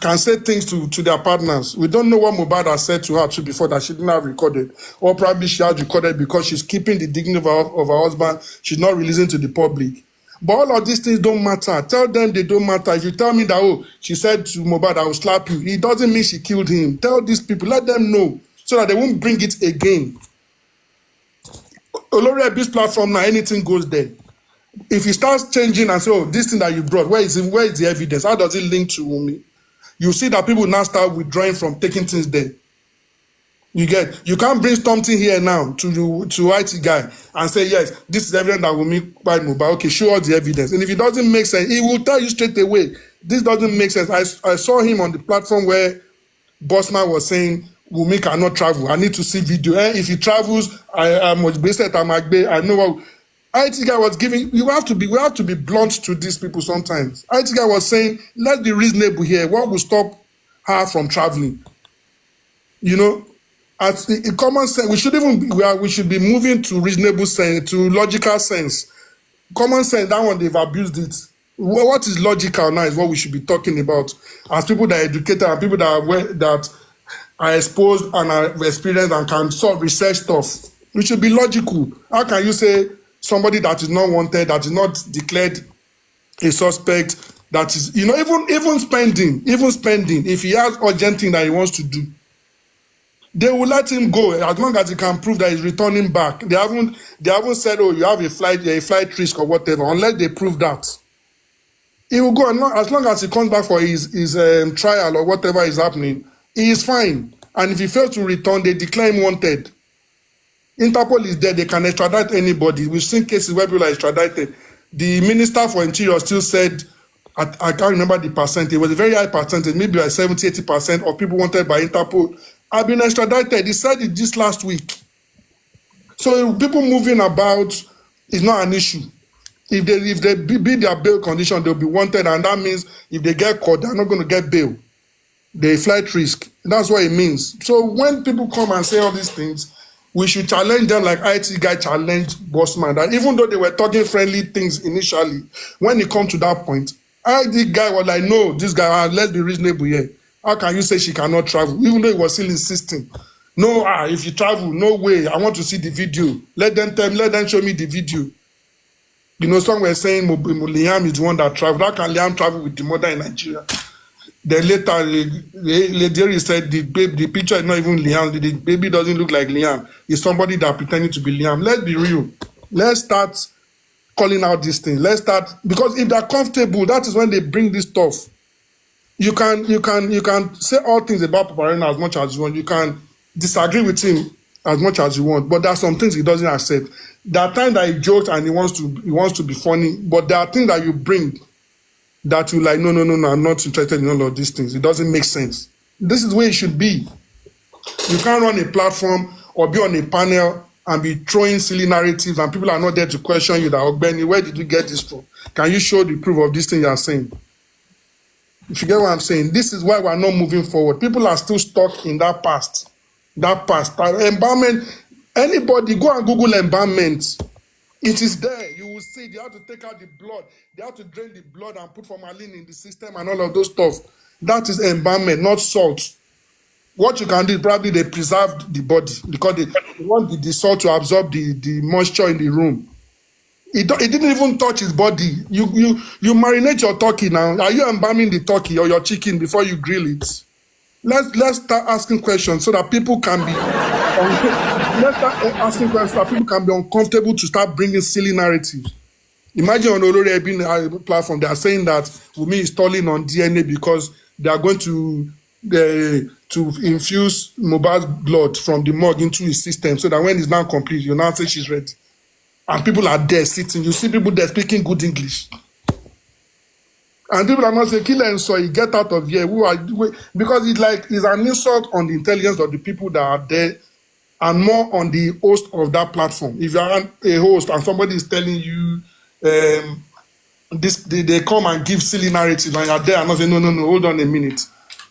can say things to their partners. We don't know what Mohbad has said to her too before that she didn't have recorded, or probably she has recorded because she's keeping the dignity of her husband. She's not releasing to the public. But all of these things don't matter. Tell them they don't matter. If you tell me that, oh, she said to Mohbad, I will slap you, it doesn't mean she killed him. Tell these people, let them know, so that they won't bring it again. Olori Ebi's platform now, anything goes there. If he starts changing and say, oh, this thing that you brought, where is the evidence? How does it link to Wunmi? You see that people now start withdrawing from taking things there. You can't bring something here now to IT guy and say, yes, this is evidence that Wunmi by Mohbad. Okay, show us the evidence. And if it doesn't make sense, he will tell you straight away, this doesn't make sense. I saw him on the platform where Bossman was saying, Wunmi cannot travel. I need to see video. If he travels, I must be set. I know what IT guy was giving. We have to be blunt to these people sometimes. IT guy was saying, let's be reasonable here. What will stop her from traveling? As in common sense, we should be moving to reasonable sense, to logical sense. Common sense, that one they've abused it. What is logical now is what we should be talking about. As people that are educated and people that are exposed and are experienced and can sort of research stuff, we should be logical. How can you say somebody that is not wanted, that is not declared a suspect, that is, even spending, if he has urgent thing that he wants to do, they will let him go as long as he can prove that he's returning back. They haven't said, oh, you have a flight risk or whatever, unless they prove that. He will go, as long as he comes back for his trial or whatever is happening, he is fine. And if he fails to return, they declare him wanted. Interpol is there, they can extradite anybody. We've seen cases where people are extradited. The Minister for Interior still said, I can't remember the percent, it was a very high percentage, maybe like 70-80% of people wanted by Interpol have been extradited. He said it just last week. So people moving about is not an issue. If they beat their bail condition, they'll be wanted, and that means if they get caught, they're not going to get bail. They flight risk. That's what it means. So when people come and say all these things, we should challenge them like IT guy challenged Bossman. That even though they were talking friendly things initially, when it comes to that point, IT guy was like, no, this guy, let's be reasonable here. How can you say she cannot travel? Even though he was still insisting. No, if you travel, no way. I want to see the video. Let them show me the video. Some were saying Liam is the one that traveled. How can Liam travel with the mother in Nigeria? Then later, Lady said the picture is not even Liam. The baby doesn't look like Liam. It's somebody that pretending to be Liam. Let's be real. Let's start calling out these things. Because if they're comfortable, that is when they bring this stuff. You can say all things about Papa Arena as much as you want. You can disagree with him. as much as you want, but there are some things he doesn't accept. There are times that he jokes and he wants to be funny, but there are things that you bring that you like, no, I'm not interested in all of these things. It doesn't make sense. This is where it should be. You can't run a platform or be on a panel and be throwing silly narratives and people are not there to question you that, oh, Benny, where did you get this from? Can you show the proof of this thing you are saying? If you get what I'm saying, this is why we're not moving forward. People are still stuck in that past. Embalmment, anybody, go and Google embalmment. It is there. You will see they have to take out the blood. They have to drain the blood and put formalin in the system and all of those stuff. That is embalmment, not salt. What you can do is probably they preserve the body because they want the salt to absorb the moisture in the room. It didn't even touch his body. You marinate your turkey now. Are you embalming the turkey or your chicken before you grill it? Let's start asking questions so that people can be. Let's start asking questions so that people can be uncomfortable to start bringing silly narratives. Imagine on Olori Ebin platform, they are saying that Wunmi is stalling on DNA because they are going to infuse Mohbad's blood from the morgue into his system so that when it's now complete, you now say she's ready. And people are there sitting. You see people there speaking good English. And people are not saying, kill and so get out of here. Because it's an insult on the intelligence of the people that are there and more on the host of that platform. If you are a host and somebody is telling you they come and give silly narratives and you're there and not saying, no, hold on a minute.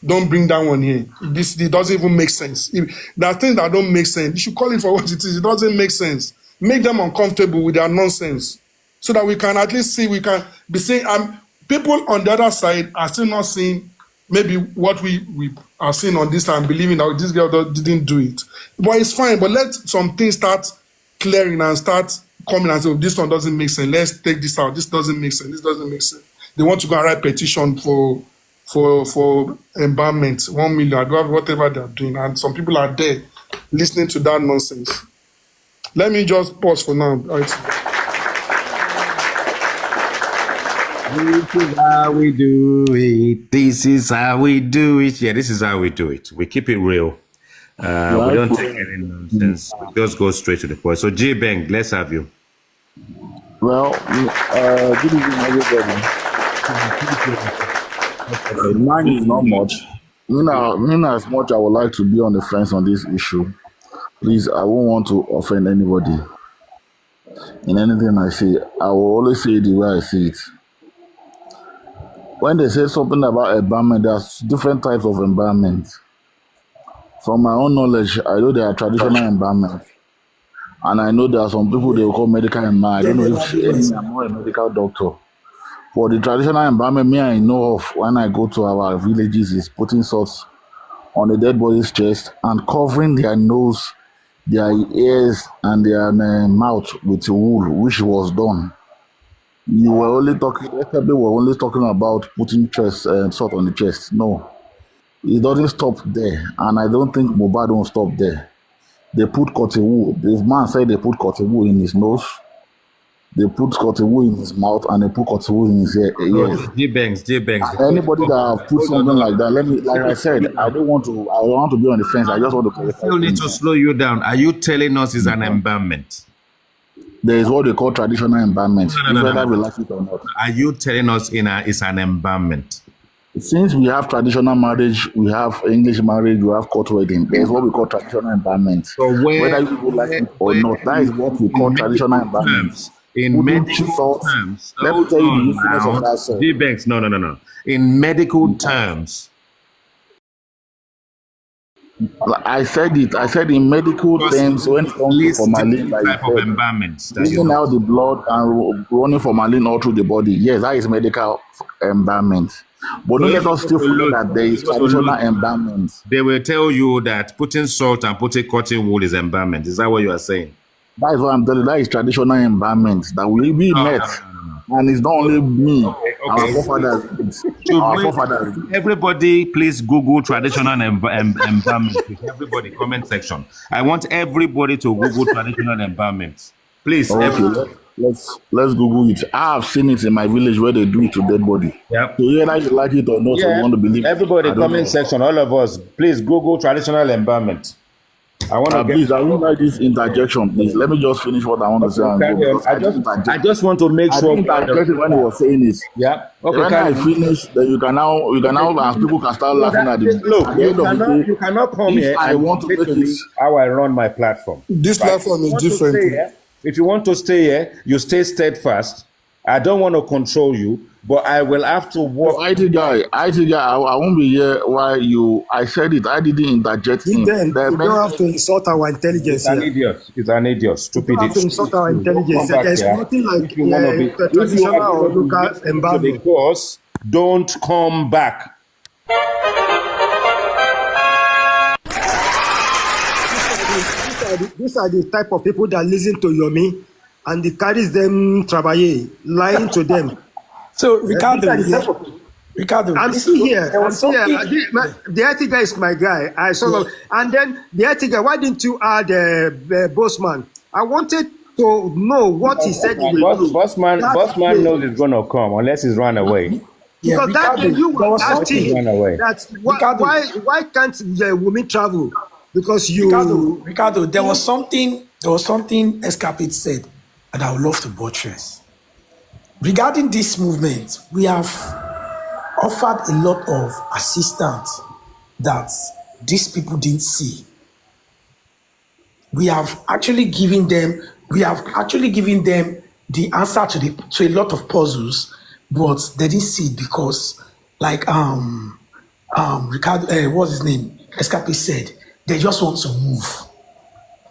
Don't bring that one here. It doesn't even make sense. There are things that don't make sense. You should call it for what it is. It doesn't make sense. Make them uncomfortable with their nonsense so that we can at least see, we can be saying, people on the other side are still not seeing maybe what we are seeing on this and believing that this girl didn't do it. But it's fine. But let some things start clearing and start coming and say, oh, this one doesn't make sense. Let's take this out. This doesn't make sense. This doesn't make sense. They want to go and write petition for embalmment, 1 million, whatever they're doing. And some people are there listening to that nonsense. Let me just pause for now. This is how we do it. This is how we do it. Yeah, this is how we do it. We keep it real. We don't take any nonsense. We just go straight to the point. So, J Bang, let's have you. Well, good evening, everybody. Mine is not much. As much I would like to be on the fence on this issue. Please, I won't want to offend anybody. In anything I say, I will always say it the way I see it. When they say something about embalmment, there's different types of embalmment. From my own knowledge, I know there are traditional embalmment. And I know there are some people they will call medical embalmment. I don't know if I'm not a medical doctor. But the traditional embalmment me I know of when I go to our villages is putting salt on the dead body's chest and covering their nose, their ears, and their mouth with wool, which was done. You were only talking about putting salt on the chest. No, it doesn't stop there, and I don't think Mohbad won't stop there. They put cotton wool. The man said they put cotton wool in his nose, they put cotton wool in his mouth, and they put cotton wool in his ears. J-Banks. Anybody that have put something like that, I said, I want to be on the fence. I just want to. I still need to slow you down. Are you telling us it's an embalmment? There is what they call traditional embalmment, whether we like it or not. Are you telling us it's an embalmment? Since we have traditional marriage, we have English marriage, we have court wedding. There is what we call traditional embalmment. So whether you like it or not, that is what we call traditional embalmment. In medical terms, let me tell you the usefulness of that salt. J-Banks, no. In medical terms, I said in medical terms, when it comes to formalin, type of embalmment, bringing out the blood and running formalin all through the body. Yes, that is medical embalmment. But don't let us still forget that there is traditional embalmment. They will tell you that putting salt and putting cotton wool is embalmment. Is that what you are saying? That is what I'm telling you. That is traditional embalmment that will be met. No. And it's not only me. Okay. Our forefathers. Everybody, please Google traditional embalmment. Everybody, comment section. I want everybody to Google traditional embalmment. Please. Okay, let's Google it. I have seen it in my village where they do it to dead body. Yep. So whether you like it or not, so you want to believe. Everybody, comment section. All of us, please Google traditional embalmment. I want to get. Please, I won't like this interjection, please. Let me just finish what I want to say and go Carry on. because I just want to make I sure. didn't interject when he was saying this. Yeah. Okay. When Carry I on. finish, then you can now, and people can start No, laughing look, at the end of the day. you cannot come If here I and want to dictate make to it, me how I run my platform. This Right? platform is different. If you want to stay here, you stay steadfast. I don't want to control you, but I will have to work. IT guy, I won't be here while I said it. I didn't interject in. Then There are you many don't have to insult our intelligence It's an here. idiot. It's an idiot. You Stupid. don't have to insult our intelligence. Come back There's here. nothing like If you want to be, if you traditional are or going to local listen to the embalming. course, don't come back. These are the type of people that listen to Yomi and it carries them travailler, lying to them. So These Ricardo, are the yeah, type of- Ricardo, I'm still here. there I'm was still here. something. The IT guy is my guy. I sort of, and then the IT guy. Why didn't you add Bossman? I wanted to know what he said he will do. Bossman That day. knows it's gonna come unless he's run away. Yeah, Because that Ricardo, day you there were was something. Run asking away. that Ricardo. why can't the women travel? Because Ricardo, there was something Escapade said, and I would love to buttress. Regarding this movement, we have offered a lot of assistance that these people didn't see. We have actually given them the answer to a lot of puzzles, but they didn't see it because, like Ricardo, what's his name? Escape said, they just want to move.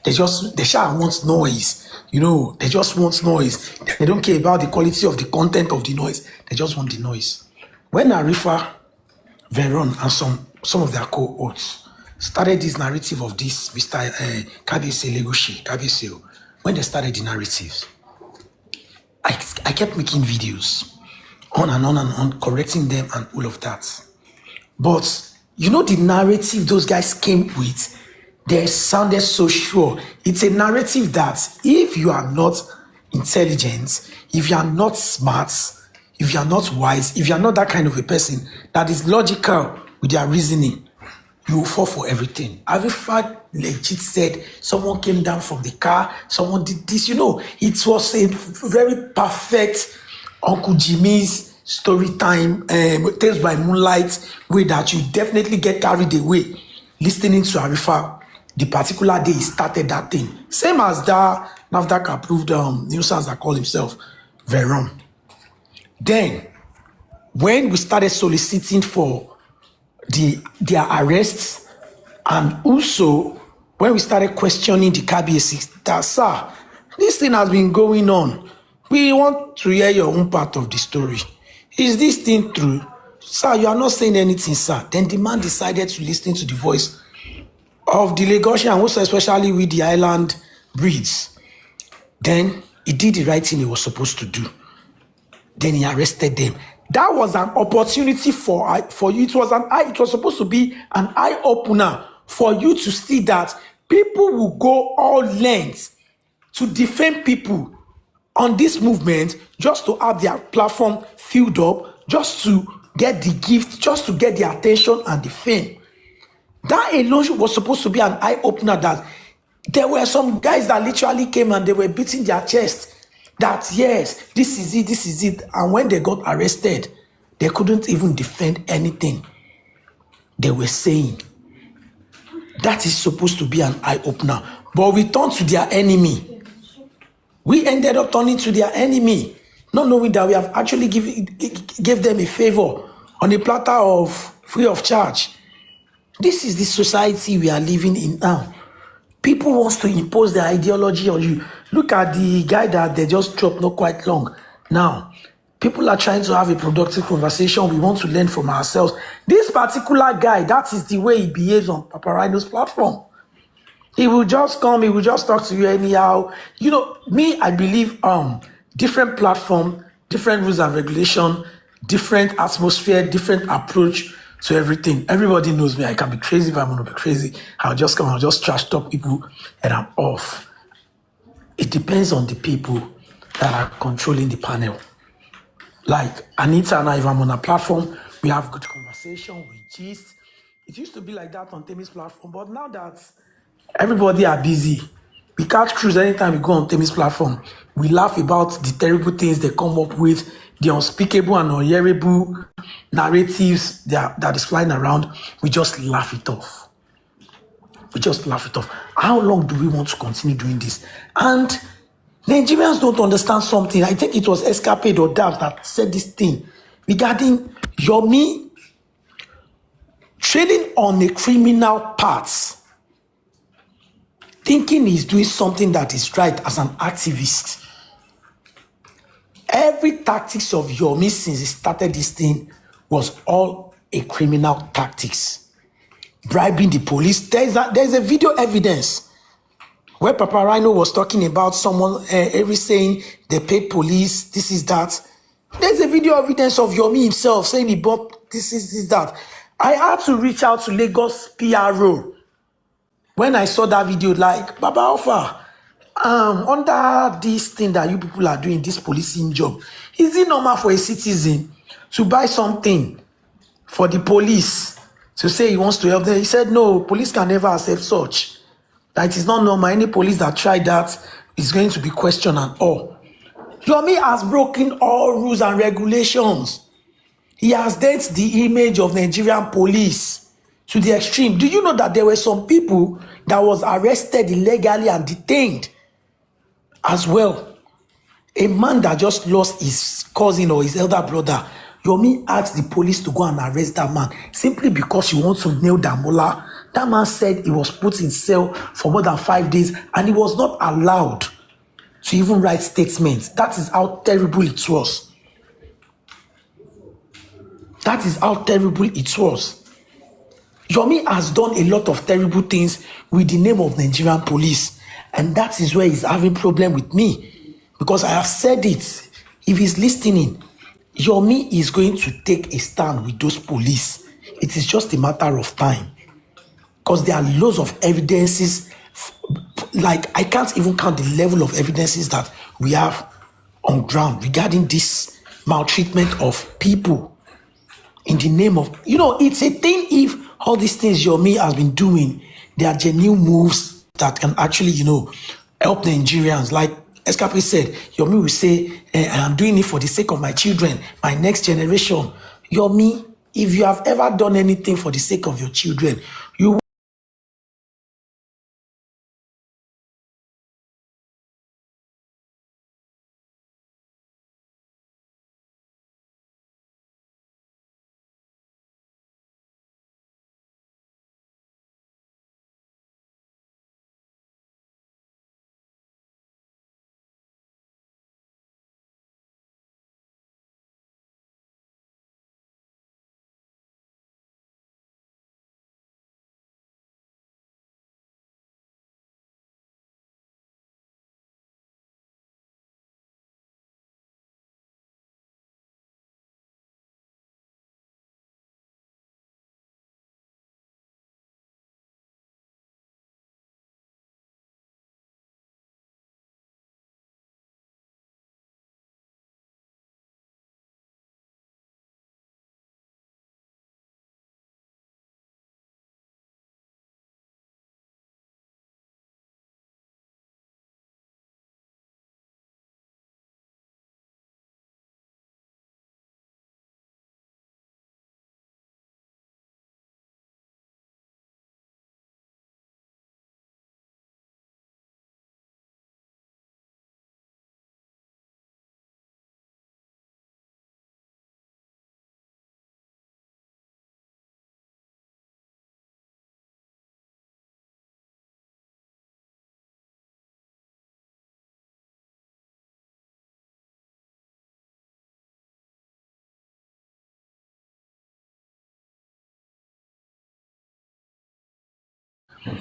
They shall want noise. They just want noise. They don't care about the quality of the content of the noise. They just want the noise. When Arifa, Veron, and some of their cohorts started this narrative of this Mr. Kabese Legoshi, Kabese, when they started the narratives, I kept making videos on and on and on, correcting them and all of that. But the narrative those guys came with, they sounded so sure. It's a narrative that if you are not intelligent, if you are not smart, if you are not wise, if you are not that kind of a person that is logical with their reasoning, you will fall for everything. Arifa legit said someone came down from the car, someone did this. It was a very perfect Uncle Jimmy's story time, Tales by Moonlight, way that you definitely get carried away listening to Arifa the particular day he started that thing. Same as that NAFDAC approved nuisance that called himself Veron. Then, when we started soliciting for their arrests, and also when we started questioning the KBS, that, sir, this thing has been going on. We want to hear your own part of the story. Is this thing true? Sir, you are not saying anything, sir. Then the man decided to listen to the voice of the Lagosian, most especially with the island breeds. Then he did the right thing he was supposed to do. Then he arrested them. That was an opportunity for you. It was supposed to be an eye opener for you to see that people will go all lengths to defend people on this movement just to have their platform filled up, just to get the gift, just to get the attention and the fame. That alone was supposed to be an eye opener that there were some guys that literally came and they were beating their chest that yes, this is it. And when they got arrested, they couldn't even defend anything they were saying. That is supposed to be an eye opener. But we turned to their enemy. We ended up turning to their enemy, not knowing that we have actually gave them a favor on a platter of free of charge. This is the society we are living in now. People want to impose their ideology on you. Look at the guy that they just dropped not quite long. Now, people are trying to have a productive conversation. We want to learn from ourselves. This particular guy, that is the way he behaves on Papa Rhino's platform. He will just come, he will just talk to you anyhow. Me, I believe different platform, different rules and regulation, different atmosphere, different approach to everything. Everybody knows me. I can be crazy if I'm going to be crazy. I'll just come, I'll just trash talk people and I'm off. It depends on the people that are controlling the panel. Like Anita and I, if I'm on a platform, we have good conversation, we gist. It used to be like that on Temi's platform, but now that Everybody are busy. We catch cruise anytime we go on Temi's platform. We laugh about the terrible things they come up with, the unspeakable and unhearable narratives that is flying around. We just laugh it off. We just laugh it off. How long do we want to continue doing this? And Nigerians don't understand something. I think it was Escapade or Dabs that said this thing regarding Yomi trading on a criminal path, thinking he's doing something that is right as an activist. Every tactics of Yomi since he started this thing was all a criminal tactics. Bribing the police. There's a video evidence where Papa Rhino was talking about someone every saying they paid police, this is that. There's a video evidence of Yomi himself saying he bought this is this, that. I had to reach out to Lagos PRO when I saw that video, like, Baba Alpha, under this thing that you people are doing, this policing job, is it normal for a citizen to buy something for the police to say he wants to help them? He said, no, police can never accept such. That it is not normal. Any police that tried that is going to be questioned and all. Yomi has broken all rules and regulations. He has dent the image of Nigerian police to the extreme. Do you know that there were some people that was arrested illegally and detained as well? A man that just lost his cousin or his elder brother, Yomi asked the police to go and arrest that man simply because he wants to nail Damola. That man said he was put in cell for more than 5 days and he was not allowed to even write statements. That is how terrible it was. That is how terrible it was. Yomi has done a lot of terrible things with the name of Nigerian police. And that is where he's having problem with me. Because I have said it. If he's listening, Yomi is going to take a stand with those police. It is just a matter of time. Because there are loads of evidences. Like, I can't even count the level of evidences that we have on ground regarding this maltreatment of people in the name of, it's a thing if all these things Yomi has been doing, they are genuine moves that can actually, help Nigerians. Like Escape said, Yomi will say, I'm doing it for the sake of my children, my next generation. Yomi, if you have ever done anything for the sake of your children, you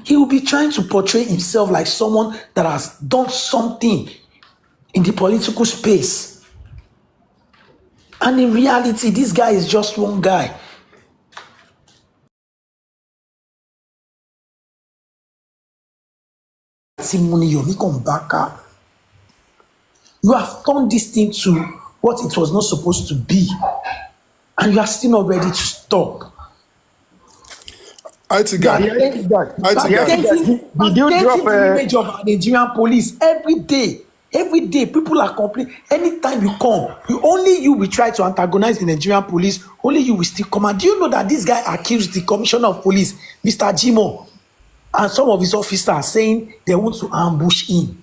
he will be trying to portray himself like someone that has done something in the political space. And in reality, this guy is just one guy. Simone Yomi Kombaka, you have turned this thing to what it was not supposed to be. And you are still not ready to stop. IT You are guy, The painting, IT guy. did you drop the image of our Nigerian police every day. Every day, people are complaining. Anytime you come, you will try to antagonize the Nigerian police. Only you will still come. And do you know that this guy accused the commissioner of police, Mr. Jimo, and some of his officers saying they want to ambush him?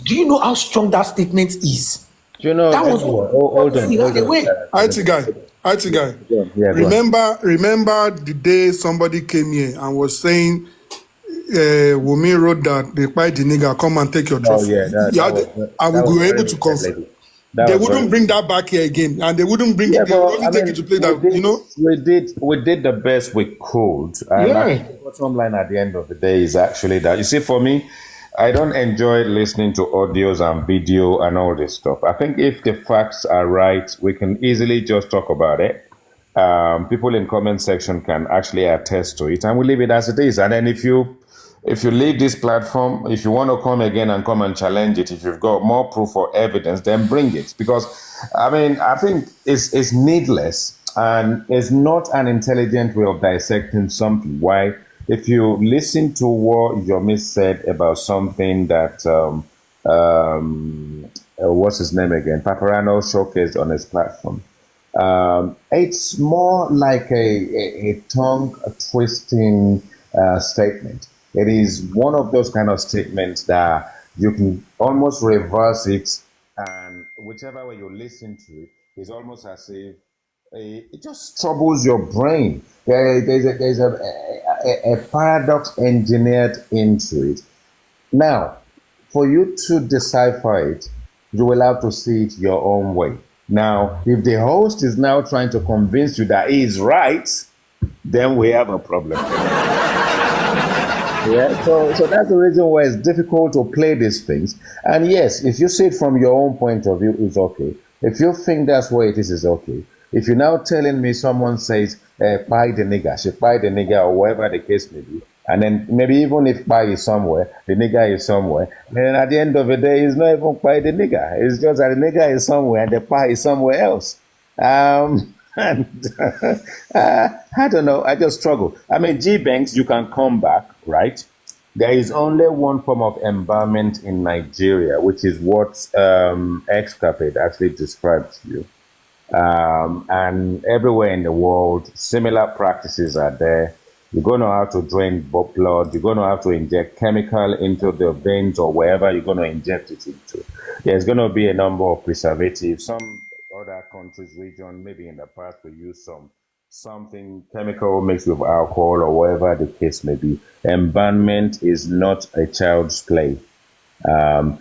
Do you know how strong that statement is? Do you know, That was hold on, right away. IT guy, IT guy. Yeah, go on. Remember the day somebody came here and was saying, Wumi wrote that they buy the nigga, come and take your Oh, trophy. yeah, And we that was were able very to wicked, confirm. lady. That They was very wouldn't bring that back here again, and they wouldn't bring Yeah, it. They would but only I take mean, it to play that, you know. we did the best we could, and I Yeah. think the bottom line at the end of the day is actually that, you see, for me, I don't enjoy listening to audios and video and all this stuff. I think if the facts are right, we can easily just talk about it. People in comment section can actually attest to it, and we leave it as it is. And then if you leave this platform, if you want to come again and come and challenge it, if you've got more proof or evidence, then bring it. Because, I mean, I think it's needless and it's not an intelligent way of dissecting something. Why? If you listen to what Yomi said about something that, what's his name again? Paparano showcased on his platform. It's more like a tongue twisting statement. It is one of those kind of statements that you can almost reverse it, and whichever way you listen to it, it's almost as if it just troubles your brain. There's a paradox engineered into it. Now, for you to decipher it, you will have to see it your own way. Now, if the host is now trying to convince you that he is right, then we have a problem. Yeah, so that's the reason why it's difficult to play these things. And yes, if you see it from your own point of view, it's okay. If you think that's where it is, it's okay. If you're now telling me someone says, buy the nigger, she buy the nigger, or whatever the case may be, and then maybe even if buy is somewhere, the nigger is somewhere, then at the end of the day, it's not even buy the nigger. It's just that the nigger is somewhere and the pie is somewhere else. And I don't know, I just struggle. I mean, G Banks, you can come back, right? There is only one form of embalmment in Nigeria, which is what Excapade actually described to you. And everywhere in the world, similar practices are there. You're going to have to drain blood. You're going to have to inject chemical into the veins or wherever you're going to inject it into. There's going to be a number of preservatives. Some other countries, region, maybe in the past, we use something chemical mixed with alcohol or whatever the case may be. Embalmment is not a child's play. I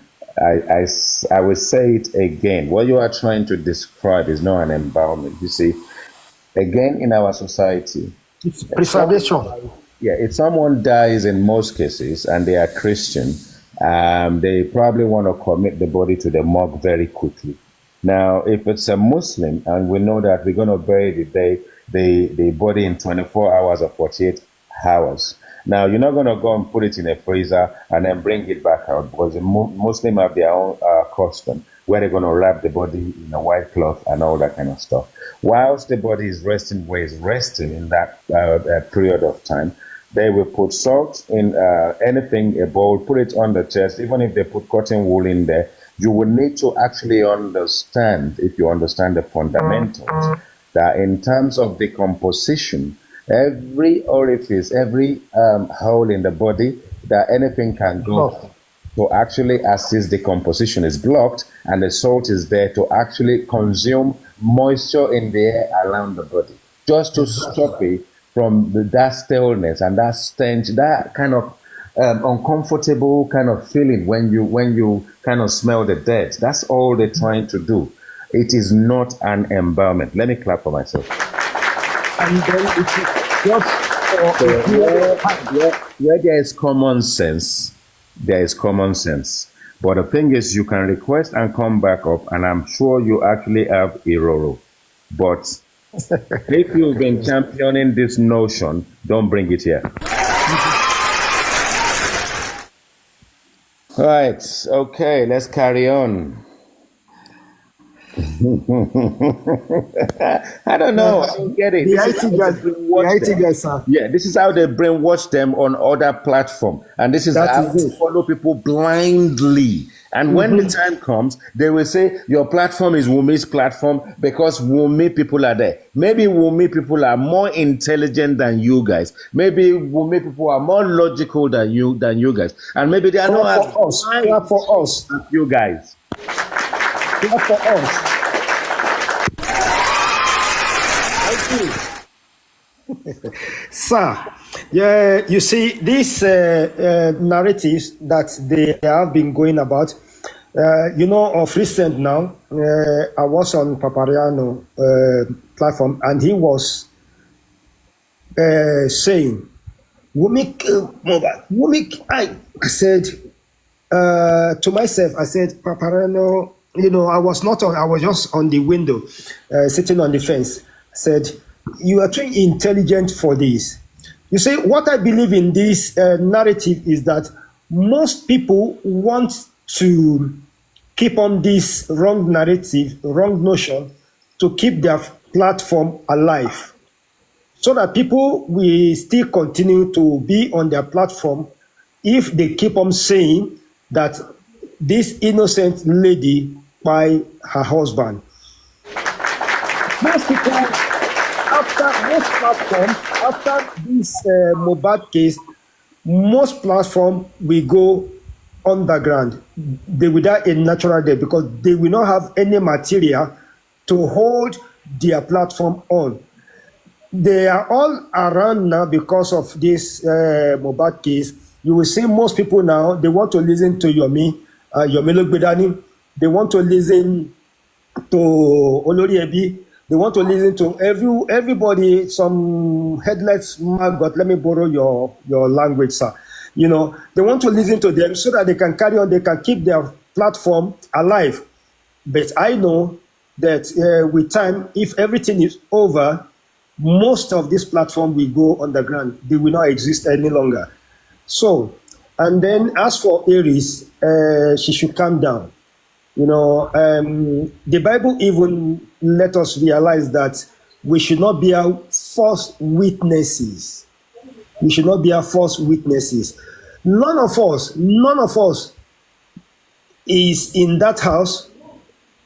will say it again. What you are trying to describe is not an embalmment. You see, again, in our society, It's preservation. if someone dies in most cases and they are Christian, they probably want to commit the body to the morgue very quickly. Now, if it's a Muslim and we know that we're going to bury the body in 24 hours or 48 hours, now you're not going to go and put it in a freezer and then bring it back out, because the Muslim have their own custom where they're going to wrap the body in a white cloth and all that kind of stuff. Whilst the body is resting where it's resting in that period of time, they will put salt in anything, a bowl, put it on the chest. Even if they put cotton wool in there, you will need to actually understand, if you understand the fundamentals, that in terms of decomposition, every orifice, every hole in the body that anything can go to actually assist decomposition is blocked, and the salt is there to actually consume moisture in the air around the body, just to stop it from that staleness and that stench, that kind of uncomfortable kind of feeling when you kind of smell the dead. That's all they're trying to do. It is not an embalmment. Let me clap for myself. And then it is just where there is common sense, there is common sense. But the thing is, you can request and come back up, and I'm sure you actually have Iroro. But if you've been championing this notion, don't bring it here. Right, okay, let's carry on. I don't know. I don't get it. The This is how IT they guys, the brainwash IT them. guys, sir. Yeah, this is how they brainwash them on other platform, and this is That how is they it. follow people blindly. And when the time comes, they will say your platform is Wumi's platform because Wumi people are there. Maybe Wumi people are more intelligent than you guys. Maybe Wumi people are more logical than you guys, and maybe they are Clap not as for us. blind Clap for us. as you guys. Clap for us. Sir, yeah, you see, these narratives that they have been going about, of recent now, I was on Papariano platform and he was saying, Wumi kill Mohbad. I said to myself, I said, Paparano, I was not on, I was just on the window, sitting on the fence. I said, you are too intelligent for this. You see, what I believe in this narrative is that most people want to keep on this wrong narrative, wrong notion, to keep their platform alive so that people will still continue to be on their platform if they keep on saying that this innocent lady by her husband. Most people, after most platforms, after this Mohbad case, most platforms will go underground. They will die a natural death because they will not have any material to hold their platform on. They are all around now because of this Mohbad case. You will see most people now, they want to listen to Yomi Logbedani. They want to listen to Olori Ebi. They want to listen to everybody, some headless maggot. Let me borrow your language, sir. They want to listen to them so that they can carry on, they can keep their platform alive. But I know that with time, if everything is over, most of this platform will go underground. They will not exist any longer. So, and then as for Aries, she should calm down. The Bible even let us realize that we should not be false witnesses. We should not be false witnesses. None of us is in that house.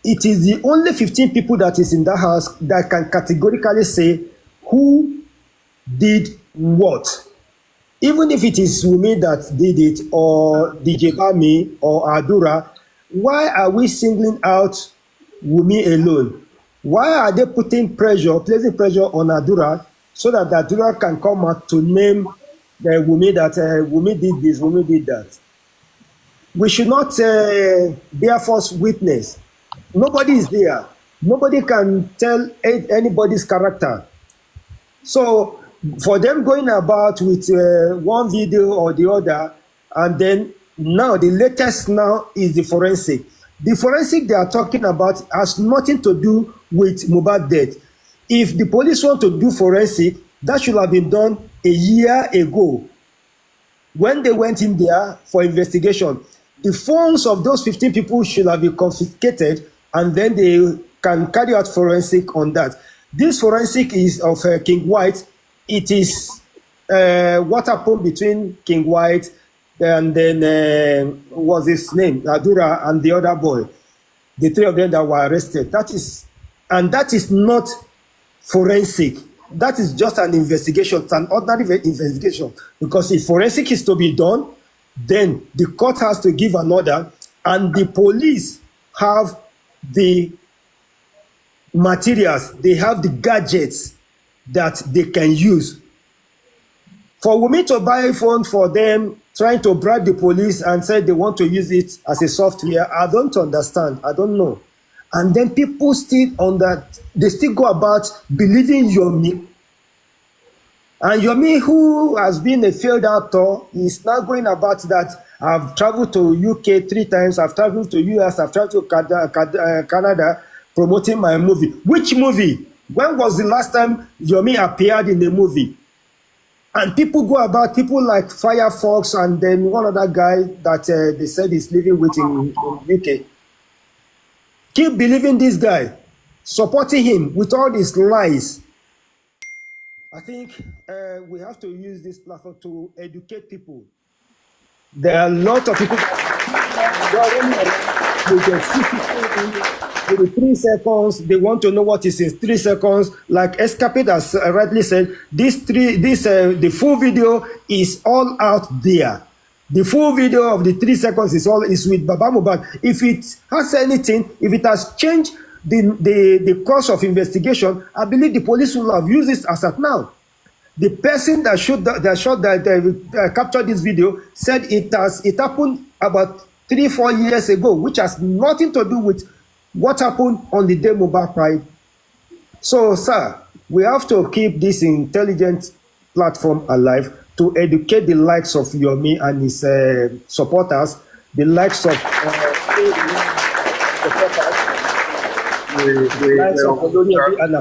It is the only 15 people that is in that house that can categorically say who did what. Even if it is Wumi that did it, or DJ Bami, or Adura, why are we singling out Wumi alone? Why are they placing pressure on Adura so that Adura can come out to name Wumi that Wumi did this, Wumi did that? We should not bear false witness. Nobody is there. Nobody can tell anybody's character. So for them going about with one video or the other, and then now the latest now is the forensic. The forensic they are talking about has nothing to do with Mohbad death. If the police want to do forensic, that should have been done a year ago when they went in there for investigation. The phones of those 15 people should have been confiscated, and then they can carry out forensic on that. This forensic is of King White. It is what happened between King White and then what's his name, Adura, and the other boy. The three of them that were arrested. That is not forensic. That is just an investigation. It's an ordinary investigation. Because if forensic is to be done, then the court has to give an order, and the police have the materials, they have the gadgets that they can use. For Wumi to buy a phone for them, trying to bribe the police and say they want to use it as a software, I don't understand. I don't know. And then people still they still go about believing Yomi. And Yomi, who has been a failed actor, is now going about that. I've traveled to UK 3 times, I've traveled to US, I've traveled to Canada, promoting my movie. Which movie? When was the last time Yomi appeared in a movie? And people go about, people like Firefox and then one other guy that they said is living with in UK. Keep believing this guy. supporting him with all these lies. I think we have to use this platform to educate people. There are a lot of people that they get 3 seconds. They want to know what is in 3 seconds. Like Escapade has rightly said, the full video is all out there. The full video of the 3 seconds is with Baba Mohbad. If it has anything, if it has changed the course of investigation, I believe the police will have used this as at now. The person that captured this video said it happened about 3-4 years ago, which has nothing to do with what happened on the day Mohbad died. So, sir, we have to keep this intelligent platform alive to educate the likes of Yomi and his supporters, the likes of Oloriyi and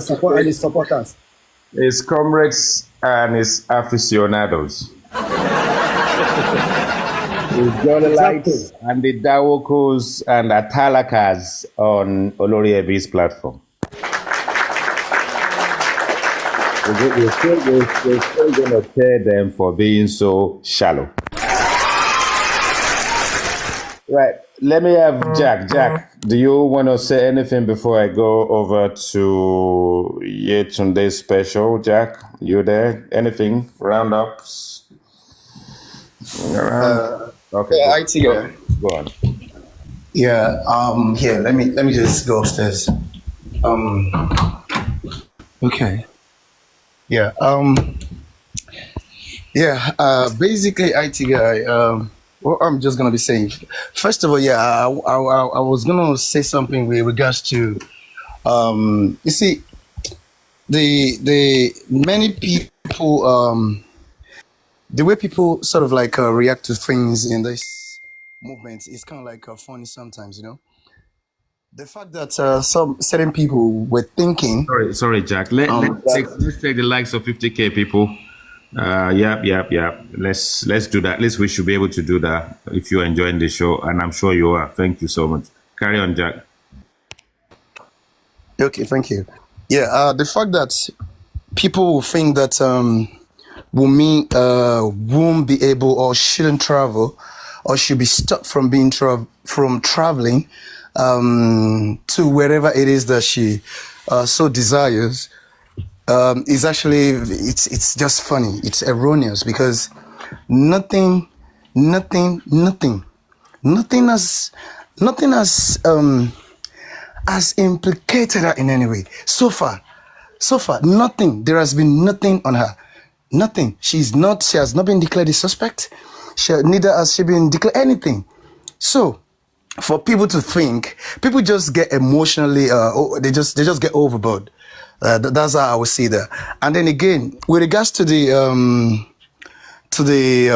his supporters. His comrades and his aficionados. His Jollites and the Dawokos and Atalakas on Oloriyi's platform. We're still going to tear them for being so shallow. Right. Let me have Jack. Jack, do you want to say anything before I go over to Yetunde's special? Jack, you there? Anything? Roundups? Okay. Yeah, IT guy. Go on. Yeah. Here, let me just go upstairs. Okay. Yeah. Basically, IT guy. What I'm just gonna be saying. First of all, yeah, I was gonna say something with regards to, you see, the many people, the way people sort of like react to things in this movement is kind of like funny sometimes, you know. The fact that some certain people were thinking. Sorry, Jack. Let's take the likes of 50K people. Yeah. Let's do that. At least we should be able to do that if you're enjoying the show, and I'm sure you are. Thank you so much. Carry on, Jack. Okay, thank you. Yeah, the fact that people think that Wunmi won't be able or shouldn't travel or should be stopped from being from traveling to wherever it is that she so desires. Is actually it's just funny. It's erroneous because nothing has implicated her in any way so far. Nothing. There has been nothing on her. Nothing. She has not been declared a suspect. Neither has she been declared anything. So for people to think, people just get emotionally. They just get overboard. That's how I would see that. And then again, with regards to the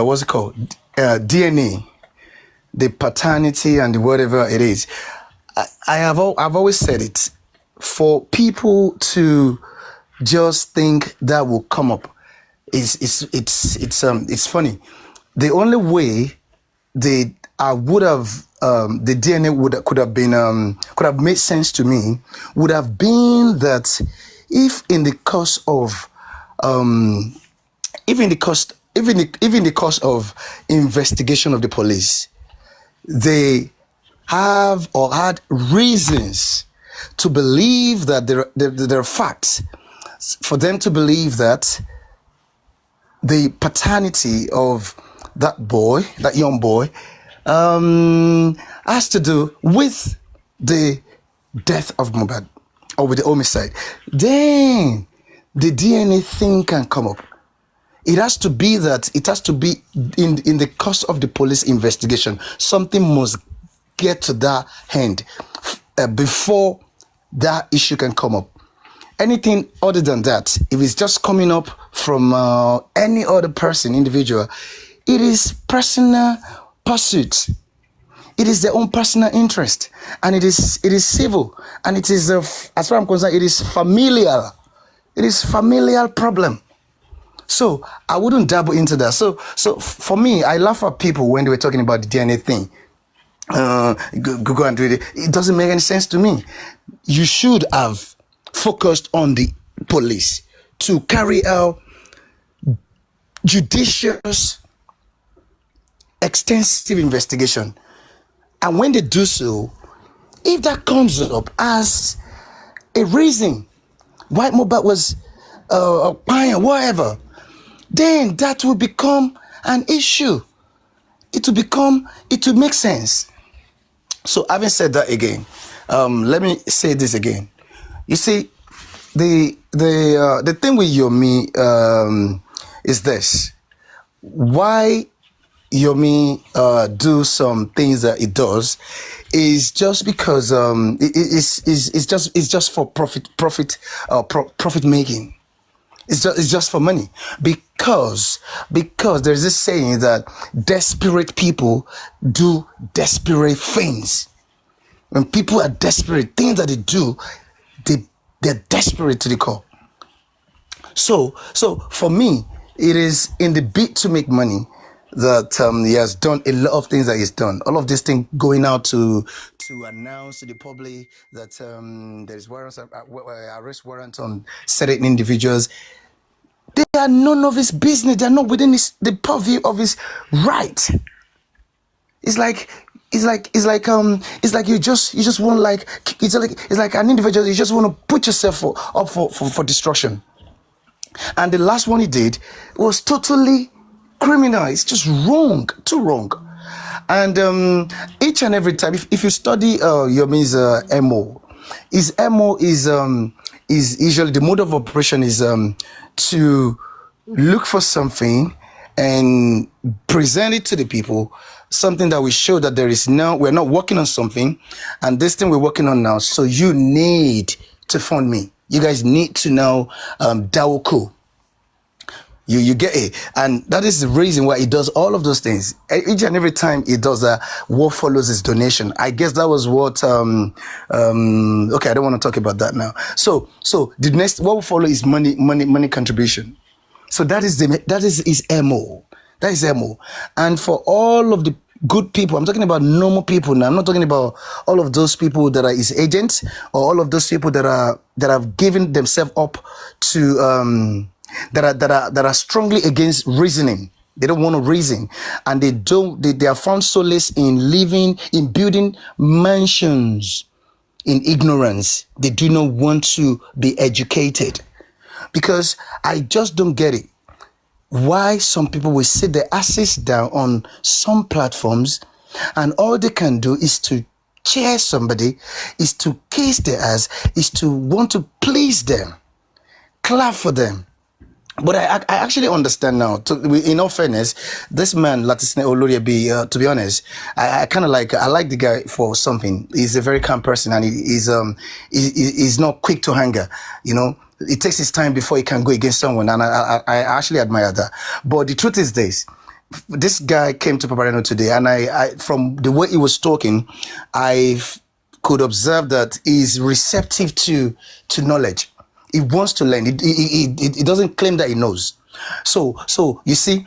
what's it called, DNA, the paternity and whatever it is, I've always said it. For people to just think that will come up, it's funny. The only way the DNA could have made sense to me would have been that if in the course of even the course of investigation of the police, they have or had reasons to believe that there are facts for them to believe that the paternity of that young boy, has to do with the death of Mohbad or with the homicide, then the DNA thing can come up. It has to be in the course of the police investigation. Something must get to that end before that issue can come up. Anything other than that, if it's just coming up from any other person, individual, it is personal pursuit. It is their own personal interest, and it is civil, and it is, as far as I'm concerned, it is familial. It is familial problem. So I wouldn't dabble into that. So for me, I laugh at people when they were talking about the DNA thing. Go and do it. It doesn't make any sense to me. You should have focused on the police to carry out judicious, extensive investigation. And when they do so, if that comes up as a reason why Mohbad was buying whatever, then that will become an issue. It will make sense. So having said that again, let me say this again. You see, the thing with Yomi is this: why Yomi do some things that it does is just because it's just for profit making. It's just for money, because there's this saying that desperate people do desperate things. When people are desperate, things that they do, they're desperate to the core. So for me, it is in the bid to make money that he has done a lot of things that he's done. All of these things going out to announce to the public that there is arrest warrants on certain individuals. They are none of his business. They are not within the purview of his right. It's like you just want it's like an individual. You just want to put yourself up for destruction. And the last one he did was totally criminal. It's just wrong, too wrong. And each and every time, if you study Yomi's MO, his MO is usually the mode of operation is to look for something and present it to the people, something that will show that we're not working on something, and this thing we're working on now, so you need to fund me. You guys need to know Dawoko. You get it, and that is the reason why he does all of those things. Each and every time he does that, what follows his donation. I guess that was what. Okay, I don't want to talk about that now. So the next what will follow is money contribution. So that is his MO. That is MO, and for all of the good people, I'm talking about normal people now. I'm not talking about all of those people that are his agents or all of those people that have given themselves up to that are strongly against reasoning. They don't want to reason, and they are found solace in building mansions in ignorance. They do not want to be educated, because I just don't get it. Why some people will sit their asses down on some platforms, and all they can do is to cheer somebody, is to kiss their ass, is to want to please them, clap for them. But I actually understand now. In all fairness, this man Latisne Oloriabi, to be honest, I kind of I like the guy for something. He's a very calm person, and he's not quick to anger. You know, it takes his time before he can go against someone, and I actually admire that. But the truth is this guy came to Papareno today, and I from the way he was talking, I could observe that he's receptive to knowledge. He wants to learn. He doesn't claim that he knows. So you see,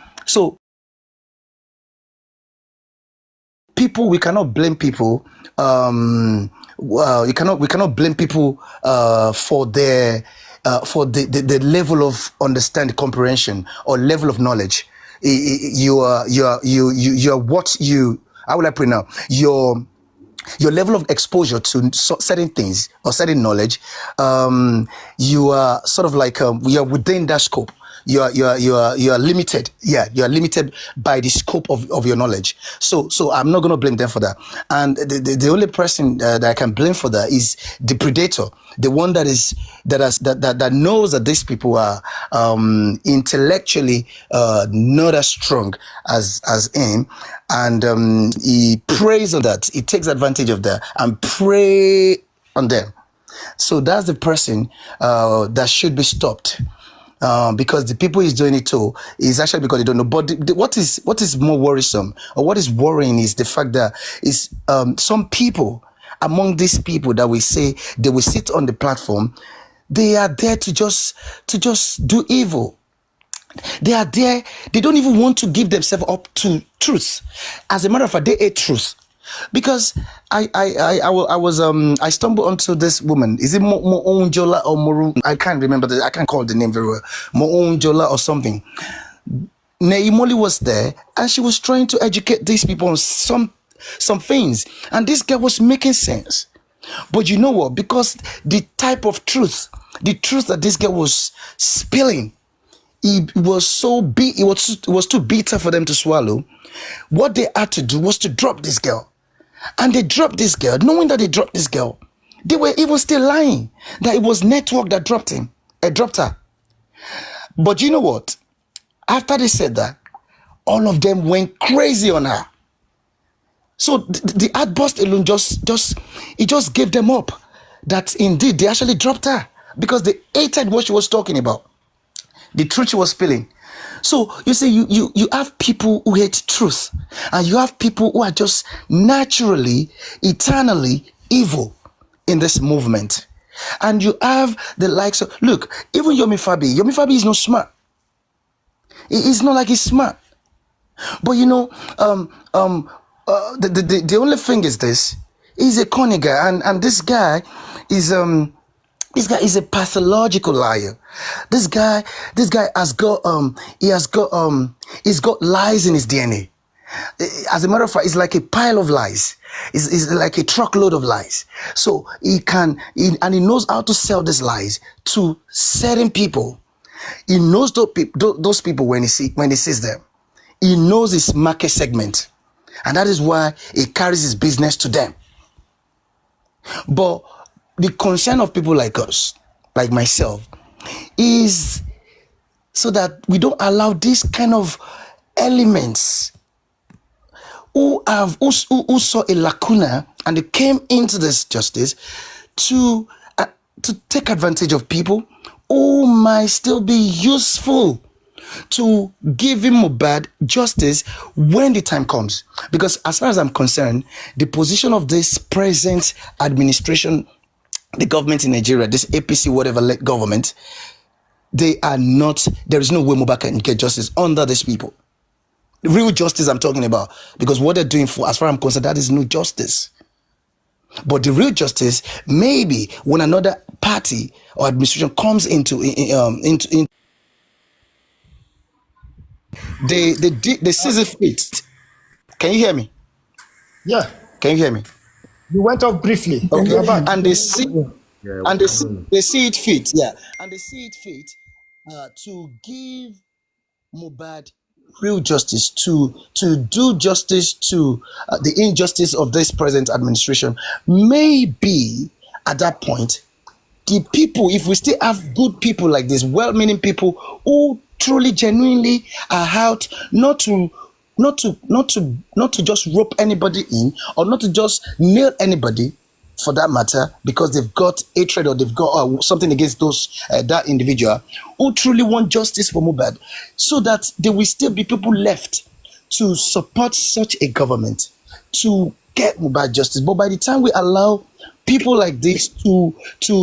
people, we cannot blame people. We cannot blame people for their the level of understanding, comprehension, or level of knowledge. You are what you. How will I put it now? Your level of exposure to certain things or certain knowledge, you are sort of you are within that scope. You are limited. Yeah, you are limited by the scope of your knowledge. So I'm not going to blame them for that. And the only person that I can blame for that is the predator, the one that knows that these people are intellectually not as strong as him, and he preys on that. He takes advantage of that and prey on them. So that's the person that should be stopped. Because the people he's doing it to is actually because they don't know. But what is more worrisome, or what is worrying, is the fact that some people among these people that we say they will sit on the platform, they are there to just do evil. They are there. They don't even want to give themselves up to truth. As a matter of fact, they hate truth. Because I stumbled onto this woman. Is it Moonjola or Moru? I can't remember. I can't call the name very well. Moonjola or something. Neimoli was there, and she was trying to educate these people on some things, and this girl was making sense. But you know what? Because the type of truth, the truth that this girl was spilling, it was it was too bitter for them to swallow. What they had to do was to drop this girl. And they dropped this girl, knowing that they dropped this girl. They were even still lying that it was network that dropped her. But you know what? After they said that, all of them went crazy on her. So the outburst alone just gave them up that indeed they actually dropped her because they hated what she was talking about, the truth she was spilling. So you see, you have people who hate truth, and you have people who are just naturally, eternally evil in this movement. And you have the likes of, look, even Yomi Fabi is not smart. It's not like he's smart. But you know, the only thing is this: he's a corny guy, and this guy is a pathological liar. This guy has got he's got lies in his DNA. As a matter of fact, it's like a pile of lies. It's like a truckload of lies. So he knows how to sell these lies to certain people. He knows those people when he sees them. He knows his market segment, and that is why he carries his business to them. But the concern of people like us, like myself, is so that we don't allow these kind of elements who saw a lacuna and they came into this justice to take advantage of people who might still be useful to give him Mohbad justice when the time comes. Because as far as I'm concerned, the position of this present administration, the government in Nigeria, this APC whatever government, there is no way Mohbad can get justice under these people. The real justice I'm talking about, because what they're doing, for as far as I'm concerned, that is no justice. But the real justice, maybe when another party or administration comes into they seize it fit. Can you hear me? Yeah, Can you hear me? you went off briefly. Okay. You're back. And they see it fit, yeah. And they see it fit to give Mohbad real justice, to do justice to the injustice of this present administration. Maybe at that point, the people, if we still have good people like this, well-meaning people who truly, genuinely are out not to just rope anybody in, or not to just nail anybody for that matter, because they've got hatred or they've got something against that individual, who truly want justice for Mohbad, so that there will still be people left to support such a government to get Mohbad justice. But by the time we allow people like this to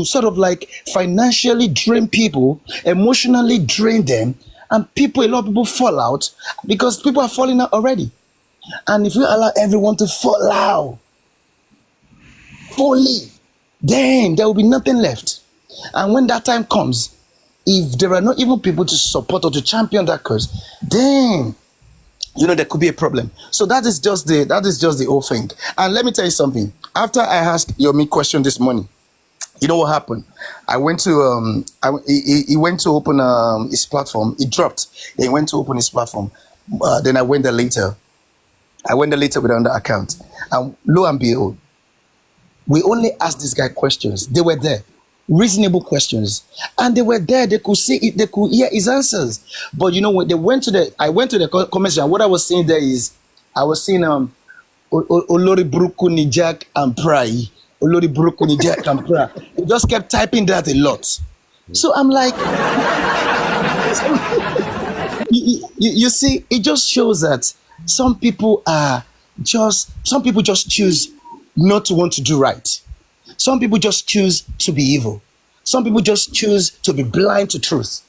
sort of like financially drain people, emotionally drain them, and a lot of people fall out because people are falling out already. And if you allow everyone to fall out fully, then there will be nothing left. And when that time comes, if there are not even people to support or to champion that cause, then there could be a problem. So that is just the whole thing. And let me tell you something. After I asked Yomi question this morning, you know what happened? I went to he went to open his platform. It dropped. He went to open his platform. Then I went there later. with another account, and lo and behold, we only asked this guy questions. They were there, reasonable questions, and they were there. They could see it. They could hear his answers. But when I went to the comments, and what I was seeing there is, I was seeing Olori Buruku Nijak and Prai. Olori Buruku Nijak and Prai. He just kept typing that a lot. So I'm like, you see, it just shows that some people just choose not to want to do right. Some people just choose to be evil. Some people just choose to be blind to truth.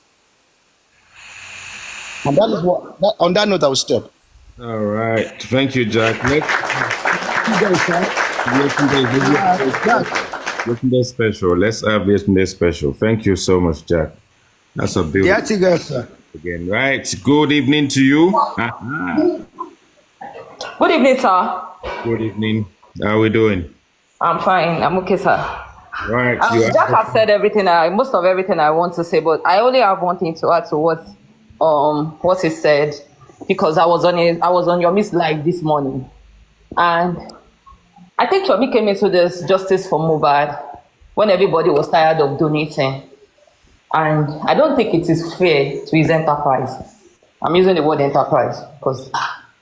And that is on that note, I will stop. All right. Thank you, Jack. Next. yesterday, sir. Jack. Yesterday special. Let's have yesterday special. Thank you so much, Jack. That's a beautiful Yesterday, sir. again. Right. Good evening to you. Good evening, sir. Good evening. How are we doing? I'm fine. I'm okay, sir. Right. Jack has said everything. Most of everything I want to say, but I only have one thing to add to what he said, because I was on your Miss Live this morning, and I think Chomi came into this justice for Mohbad when everybody was tired of donating, and I don't think it is fair to his enterprise. I'm using the word enterprise because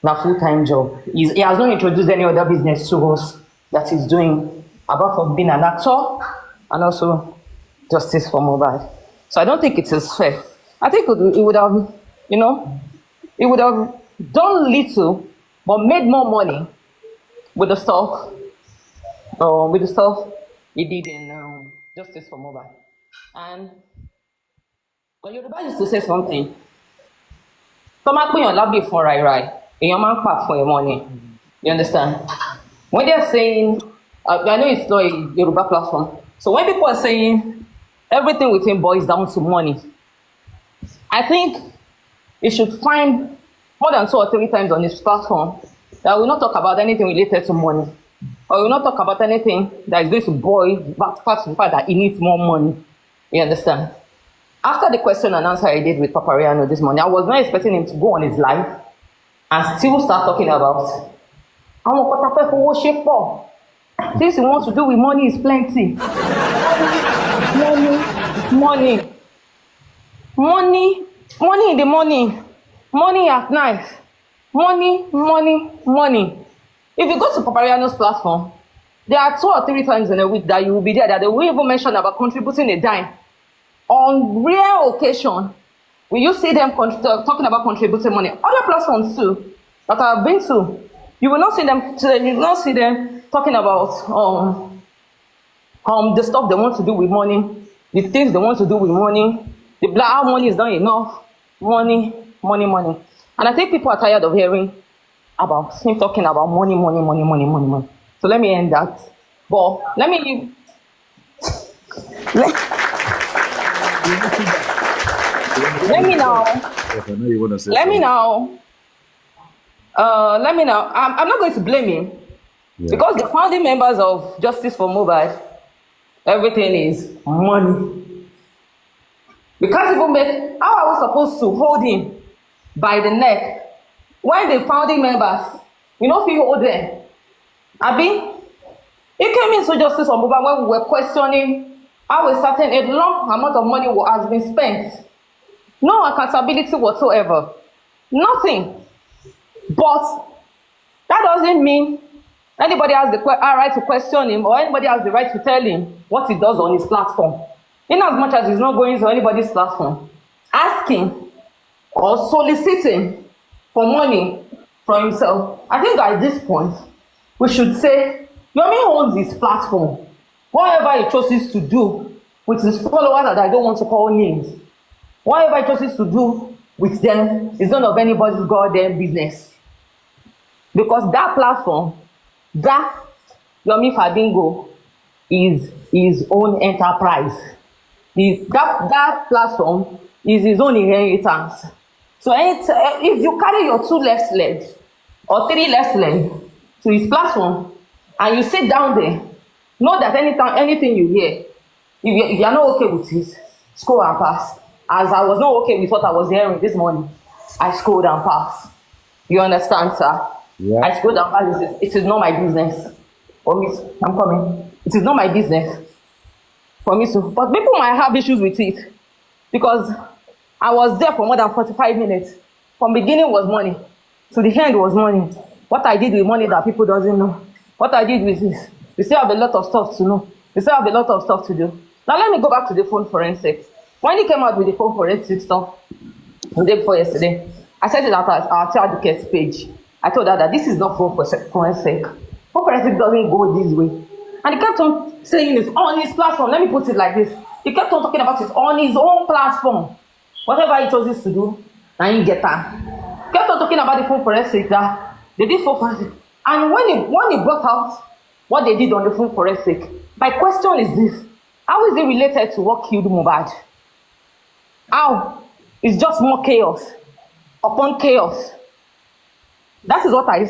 na full-time job. He has not introduced any other business to us that he's doing, apart from being an actor and also justice for Mohbad. So I don't think it is fair. I think it would have, it would have done little, but made more money with the stuff, he did in justice for Mohbad. And when Yoruba used to say something, tó máa pèèyàn lábì fún ràìràì, èèyàn máa ń pà fún ẹ̀wọ̀n ni. You understand? When they're saying, I know it's not a Yoruba platform, so when people are saying everything with him boils down to money, I think he should find more than 2 or 3 times on his platform that will not talk about anything related to money, or will not talk about anything that is going to boil back to the fact that he needs more money. You understand? After the question and answer I did with Papariano this morning, I was not expecting him to go on his live and still start talking about things he wants to do with money is plenty. Money in the morning, money at night, money. If you go to Papariano's platform, there are 2 or 3 times in a week that you will be there that they will even mention about contributing a dime. On rare occasion, will you see them talking about contributing money? Other platforms too that I've been to, you will not see them talking about the stuff they want to do with money, the things they want to do with money, how money is not enough, money. And I think people are tired of hearing about him talking about money. So let me end that. But let me now. I'm not going to blame him, because the founding members of Justice for Mohbad, everything is money. We can't even make, how are we supposed to hold him by the neck when the founding members, if you hold them? Abi, he came into Justice for Mohbad when we were questioning how a lump amount of money has been spent. No accountability whatsoever. Nothing. But that doesn't mean anybody has the right to question him, or anybody has the right to tell him what he does on his platform. In as much as he's not going to anybody's platform, asking or soliciting for money for himself, I think at this point, we should say, Yomi owns his platform. Whatever he chooses to do with his followers that I don't want to call names, whatever he chooses to do with them is none of anybody's goddamn business. Because that platform, that Yomi Fabingo is his own enterprise. That platform is his own inheritance. So if you carry your 2 left legs or 3 left legs to his platform and you sit down there, know that anything you hear, if you're not okay with it, scroll and pass. As I was not okay with what I was hearing this morning, I scrolled and passed. You understand, sir? Yeah. I scrolled and passed. It is not my business. I'm coming. It is not my business for me to. But people might have issues with it, because I was there for more than 45 minutes. From beginning was money, to the end was money. What I did with money that people doesn't know. What I did with this. We still have a lot of stuff to know. We still have a lot of stuff to do. Now let me go back to the phone forensic. When he came out with the phone forensic stuff the day before yesterday, I said it at our child advocate's page. I told her that this is not phone forensic. Phone forensic doesn't go this way. And he kept on saying it's on his platform. Let me put it like this. He kept on talking about it on his own platform. Whatever he chooses to do, and he get that. He kept on talking about the phone forensic that they did phone forensic. And when he brought out what they did on the phone forensic, my question is this: how is it related to what killed Mohbad? How? It's just more chaos upon chaos. That is what I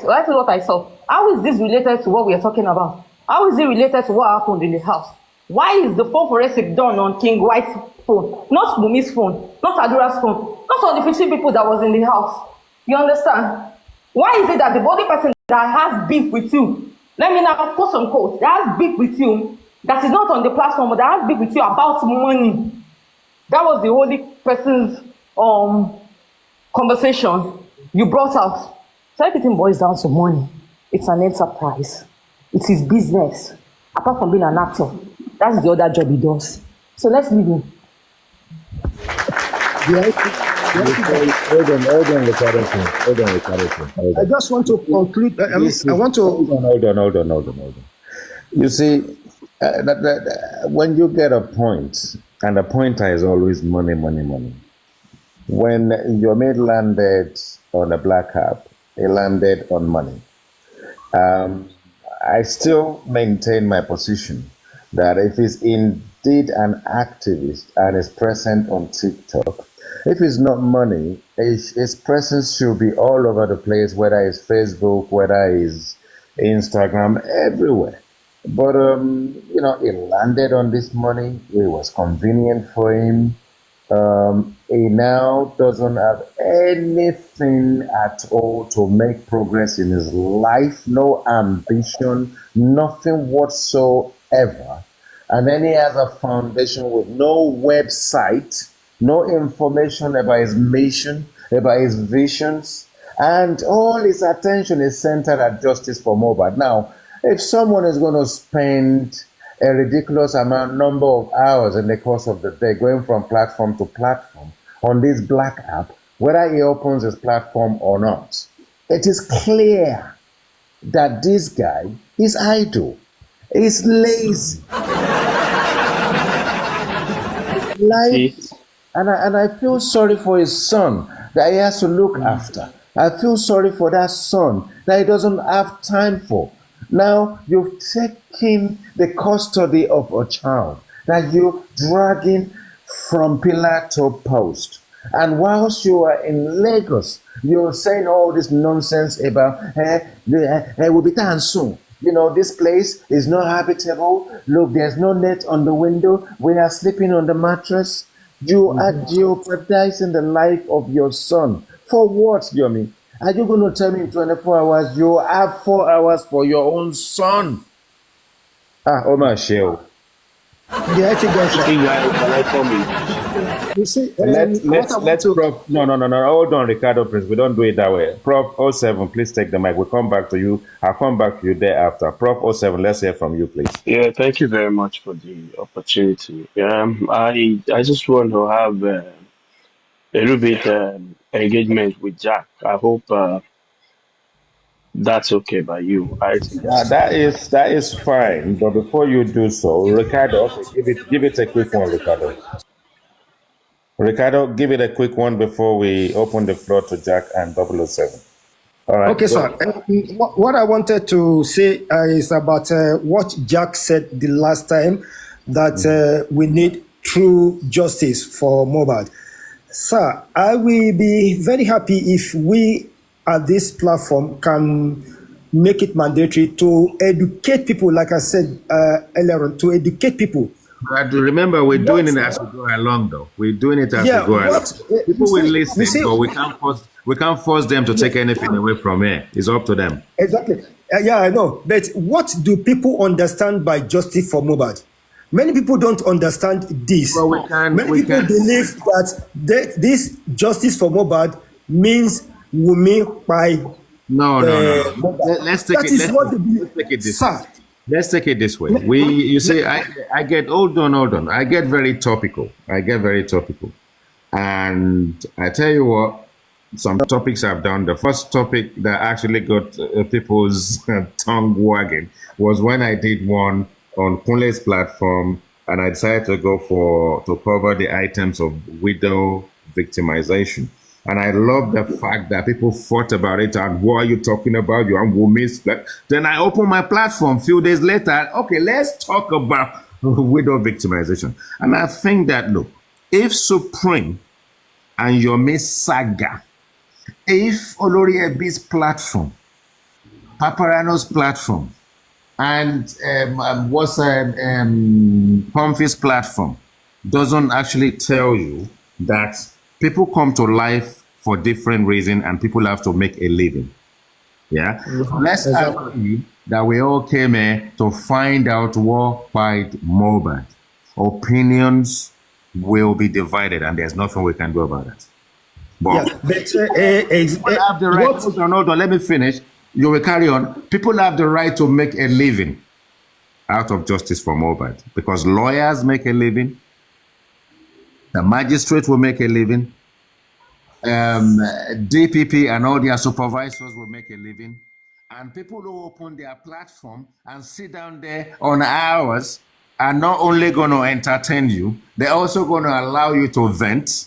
saw. How is this related to what we are talking about? How is it related to what happened in the house? Why is the phone forensic done on King White's phone, not Bumi's phone, not Adura's phone, not on the 15 people that was in the house? You understand? Why is it that the body person that has beef with you, let me now put some quotes, that has beef with you, that is not on the platform, but that has beef with you about money? That was the only person's conversation you brought out. So everything boils down to money. It's an enterprise. It's his business. Apart from being an actor, that's the other job he does. So let's leave him. Hold on, Ricardo. I just want to conclude. I want to. Hold on. You see, when you get a point, and the pointer is always money. When your mate landed on a black app, he landed on money. I still maintain my position that if he's indeed an activist and is present on TikTok, if it's not money, his presence should be all over the place, whether it's Facebook, whether it's Instagram, everywhere. But, he landed on this money. It was convenient for him. He now doesn't have anything at all to make progress in his life, no ambition, nothing whatsoever. And then he has a foundation with no website, no information about his mission, about his visions, and all his attention is centered at justice for Mohbad. Now, if someone is going to spend a ridiculous number of hours in the course of the day going from platform to platform on this black app, whether he opens his platform or not, it is clear that this guy is idle. He's lazy. And I feel sorry for his son that he has to look after. I feel sorry for that son that he doesn't have time for. Now you've taken the custody of a child that you're dragging from pillar to post. And whilst you are in Lagos, you're saying all this nonsense about, we'll be done soon. This place is not habitable. Look, there's no net on the window. We are sleeping on the mattress. You are jeopardizing the life of your son. For what, Yomi? Are you going to tell me in 24 hours you have 4 hours for your own son? Omar Sheo. Yeah, I think that's You see, let's Prof. No. Hold on, Ricardo, please. We don't do it that way. Prof. 07, please take the mic. We'll come back to you. I'll come back to you thereafter. Prof. 07, let's hear from you, please. Yeah, thank you very much for the opportunity. I just want to have a little bit engagement with Jack. I hope that's okay by you. That is fine. But before you do so, Ricardo, okay, give it a quick one, Ricardo. Ricardo, give it a quick one before we open the floor to Jack and 007. All right. Okay, sir. What I wanted to say is about what Jack said the last time, that we need true justice for Mohbad. Sir, I will be very happy if we at this platform can make it mandatory to educate people, like I said earlier on, to educate people. But remember, we're doing it as we go along, though. We're doing it as we go along. People will listen, but we can't force them to take anything away from here. It's up to them. Exactly. Yeah, I know. But what do people understand by justice for Mohbad? Many people don't understand this. Well, Many people believe that this justice for Mohbad means Wumi by. No. Let's take it this way. Let's take it this way. You see, I get hold on. I get very topical. And I tell you what, some topics I've done. The first topic that actually got people's tongue wagging was when I did one on Kunle's platform, and I decided to go to cover the items of widow victimization. And I love the fact that people fought about it. And what are you talking about? You're on women's. Then I open my platform a few days later. Okay, let's talk about widow victimization. And I think that, look, if Supreme and Yomi Saga, if Olori Ebi's platform, Paparano's platform, and what's Comfy's platform doesn't actually tell you that people come to life for different reasons and people have to make a living. Yeah. Let's Exactly. agree that we all came here to find out what fight Mohbad. Opinions will be divided and there's nothing we can do about it. Yeah, But but people have the right, what? hold on, let me finish. You will carry on. People have the right to make a living out of justice for Mohbad because lawyers make a living, the magistrate will make a living, DPP and all their supervisors will make a living, and people who open their platform and sit down there on hours are not only going to entertain you, they're also going to allow you to vent